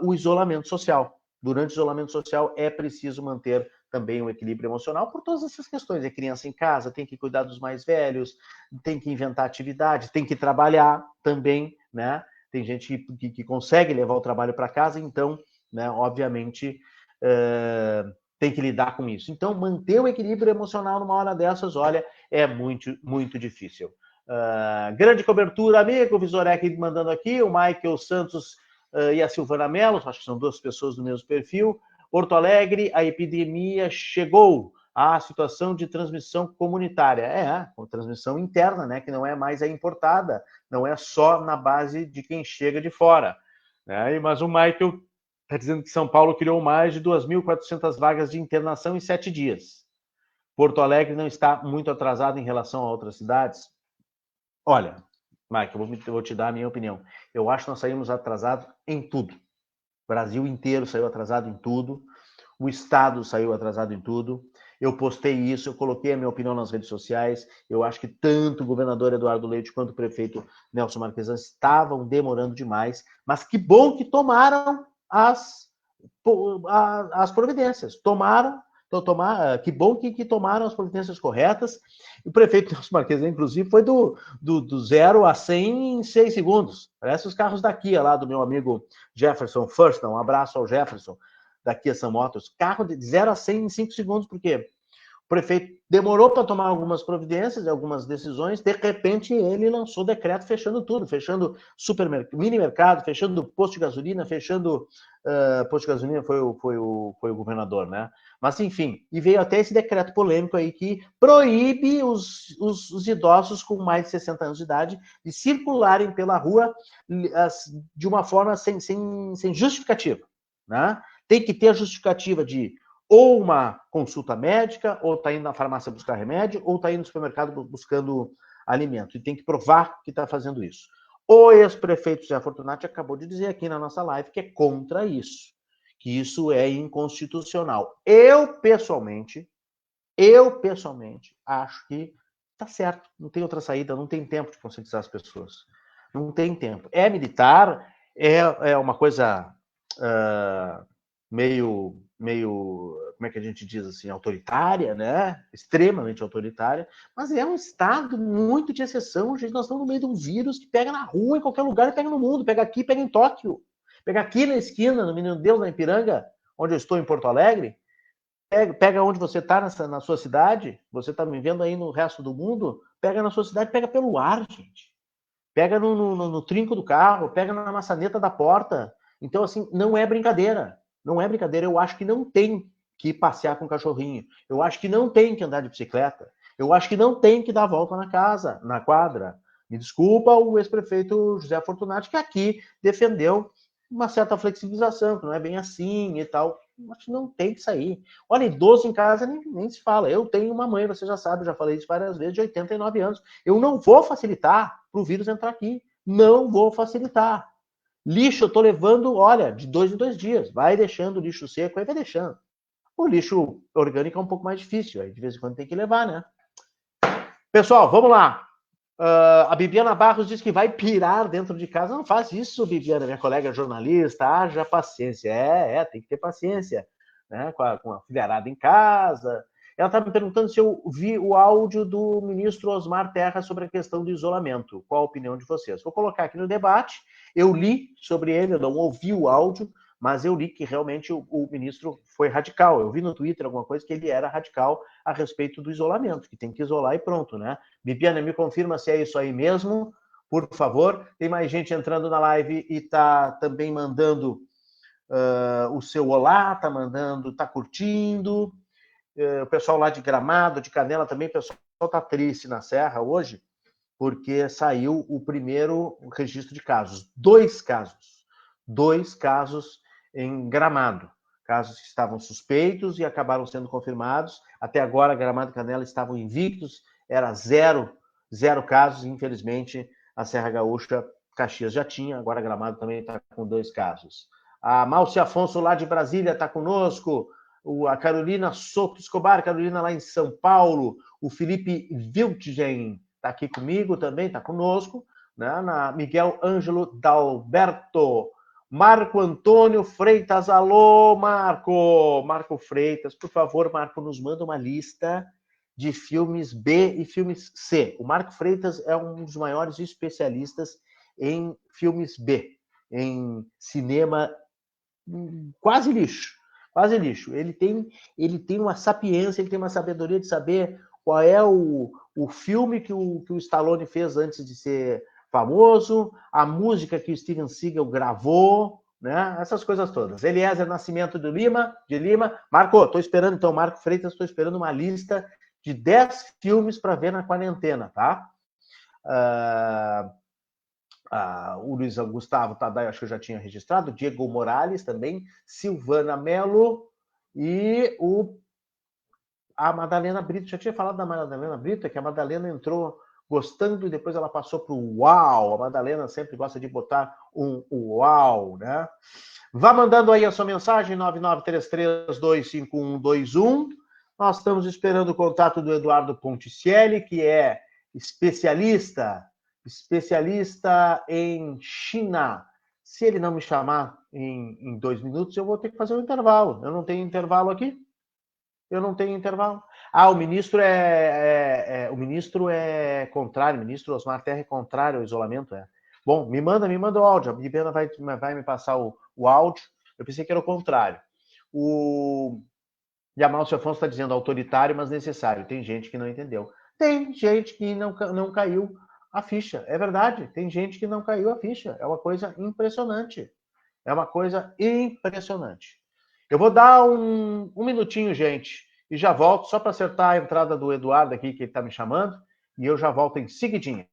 o isolamento social. Durante o isolamento social é preciso manter também o equilíbrio emocional por todas essas questões. É criança em casa, tem que cuidar dos mais velhos, tem que inventar atividade, tem que trabalhar também, né? Tem gente que consegue levar o trabalho para casa, então, né, obviamente, tem que lidar com isso. Então, manter o equilíbrio emocional numa hora dessas, olha, é muito, muito difícil. Grande cobertura, amigo, o Visorek mandando aqui, o Michael Santos e a Silvana Mello, acho que são duas pessoas do mesmo perfil. Porto Alegre, a epidemia chegou à situação de transmissão comunitária. Com transmissão interna, né, que não é mais a importada, não é só na base de quem chega de fora. Né? Mas o Michael está dizendo que São Paulo criou mais de 2.400 vagas de internação em 7 dias. Porto Alegre não está muito atrasado em relação a outras cidades? Olha, Michael, eu vou te dar a minha opinião. Eu acho que nós saímos atrasados em tudo. O Brasil inteiro saiu atrasado em tudo. O Estado saiu atrasado em tudo. Eu postei isso, eu coloquei a minha opinião nas redes sociais. Eu acho que tanto o governador Eduardo Leite quanto o prefeito Nelson Marquesan estavam demorando demais. Mas que bom que tomaram as providências. Que bom que tomaram as providências corretas. O prefeito Nelson Marquesan, inclusive, foi do 0 a 100 em 6 segundos. Parece os carros da Kia, lá do meu amigo Jefferson Furston. Um abraço ao Jefferson, da Kia Sun Motors. Carro de 0 a 100 em 5 segundos, porque o prefeito demorou para tomar algumas providências, algumas decisões, de repente ele lançou decreto fechando tudo, fechando supermercado, mini mercado, fechando posto de gasolina, fechando posto de gasolina foi o governador, né? Mas enfim, e veio até esse decreto polêmico aí que proíbe os idosos com mais de 60 anos de idade de circularem pela rua de uma forma sem justificativa, né? Tem que ter a justificativa de ou uma consulta médica, ou está indo na farmácia buscar remédio, ou está indo no supermercado buscando alimento. E tem que provar que está fazendo isso. O ex-prefeito Zé Fortunati acabou de dizer aqui na nossa live que é contra isso, que isso é inconstitucional. Eu, pessoalmente, acho que está certo, não tem outra saída, não tem tempo de conscientizar as pessoas. Não tem tempo. É militar, é uma coisa meio, como é que a gente diz assim, autoritária, né? Extremamente autoritária, mas é um estado muito de exceção, gente. Nós estamos no meio de um vírus que pega na rua, em qualquer lugar, e pega no mundo, pega aqui, pega em Tóquio, pega aqui na esquina, no Menino Deus, na Ipiranga, onde eu estou, em Porto Alegre, pega onde você está na sua cidade, você está me vendo aí no resto do mundo, pega na sua cidade, pega pelo ar, gente. Pega no trinco do carro, pega na maçaneta da porta. Então, assim, não é brincadeira. Não é brincadeira. Eu acho que não tem que passear com o cachorrinho. Eu acho que não tem que andar de bicicleta. Eu acho que não tem que dar volta na casa, na quadra. Me desculpa o ex-prefeito José Fortunati, que aqui defendeu uma certa flexibilização, que não é bem assim e tal. Acho que não tem que sair. Olha, idoso em casa nem se fala. Eu tenho uma mãe, você já sabe, já falei isso várias vezes, de 89 anos. Eu não vou facilitar para o vírus entrar aqui. Não vou facilitar. Lixo eu estou levando, olha, de 2 em 2 dias. Vai deixando o lixo seco, aí vai deixando. O lixo orgânico é um pouco mais difícil, aí de vez em quando tem que levar, né? Pessoal, vamos lá. A Bibiana Barros diz que vai pirar dentro de casa. Não faz isso, Bibiana, minha colega jornalista. Haja paciência. Tem que ter paciência, né? Com a filharada em casa. Ela está me perguntando se eu vi o áudio do ministro Osmar Terra sobre a questão do isolamento. Qual a opinião de vocês? Vou colocar aqui no debate. Eu li sobre ele, eu não ouvi o áudio, mas eu li que realmente o ministro foi radical. Eu vi no Twitter alguma coisa que ele era radical a respeito do isolamento, que tem que isolar e pronto, né? Bibiana, me confirma se é isso aí mesmo, por favor. Tem mais gente entrando na live e está também mandando o seu olá, está curtindo. O pessoal lá de Gramado, de Canela também, o pessoal está triste na Serra hoje. porque saiu o primeiro registro de casos. 2 casos. 2 casos em Gramado. Casos que estavam suspeitos e acabaram sendo confirmados. Até agora, Gramado e Canela estavam invictos, era zero casos. Infelizmente, a Serra Gaúcha, Caxias já tinha, agora Gramado também está com 2 casos. A Márcia Afonso, lá de Brasília, está conosco. A Carolina Souto Escobar, Carolina lá em São Paulo. O Felipe Wiltgen está aqui comigo também, está conosco. Né? Miguel Ângelo Dalberto. Marco Antônio Freitas, alô, Marco! Marco Freitas, por favor, Marco, nos manda uma lista de filmes B e filmes C. O Marco Freitas é um dos maiores especialistas em filmes B, em cinema quase lixo, quase lixo. Ele tem uma sapiência, ele tem uma sabedoria de saber qual é o filme que o Stallone fez antes de ser famoso, a música que o Steven Seagal gravou, né? Essas coisas todas. Eliezer Nascimento de Lima. Marco, estou esperando, então, Marco Freitas, estou esperando uma lista de 10 filmes para ver na quarentena, tá? O Luiz Gustavo Tadai, acho que eu já tinha registrado, Diego Morales também, Silvana Mello e a Madalena Brito. Já tinha falado da Madalena Brito, é que a Madalena entrou gostando e depois ela passou para o uau. A Madalena sempre gosta de botar um uau, né? Vá mandando aí a sua mensagem, 9933252121. Nós estamos esperando o contato do Eduardo Ponticelli, que é especialista em China. Se ele não me chamar em 2 minutos, eu vou ter que fazer um intervalo. Eu não tenho intervalo aqui. O ministro é contrário, o ministro Osmar Terra é contrário ao isolamento, é. Bom, me manda o áudio, a Bibiana vai me passar o áudio, eu pensei que era o contrário. E a Márcia Afonso está dizendo autoritário, mas necessário. Tem gente que não entendeu. Tem gente que não caiu a ficha, é verdade, tem gente que não caiu a ficha, é uma coisa impressionante. Eu vou dar um minutinho, gente, e já volto, só para acertar a entrada do Eduardo aqui, que ele está me chamando, e eu já volto em seguidinha.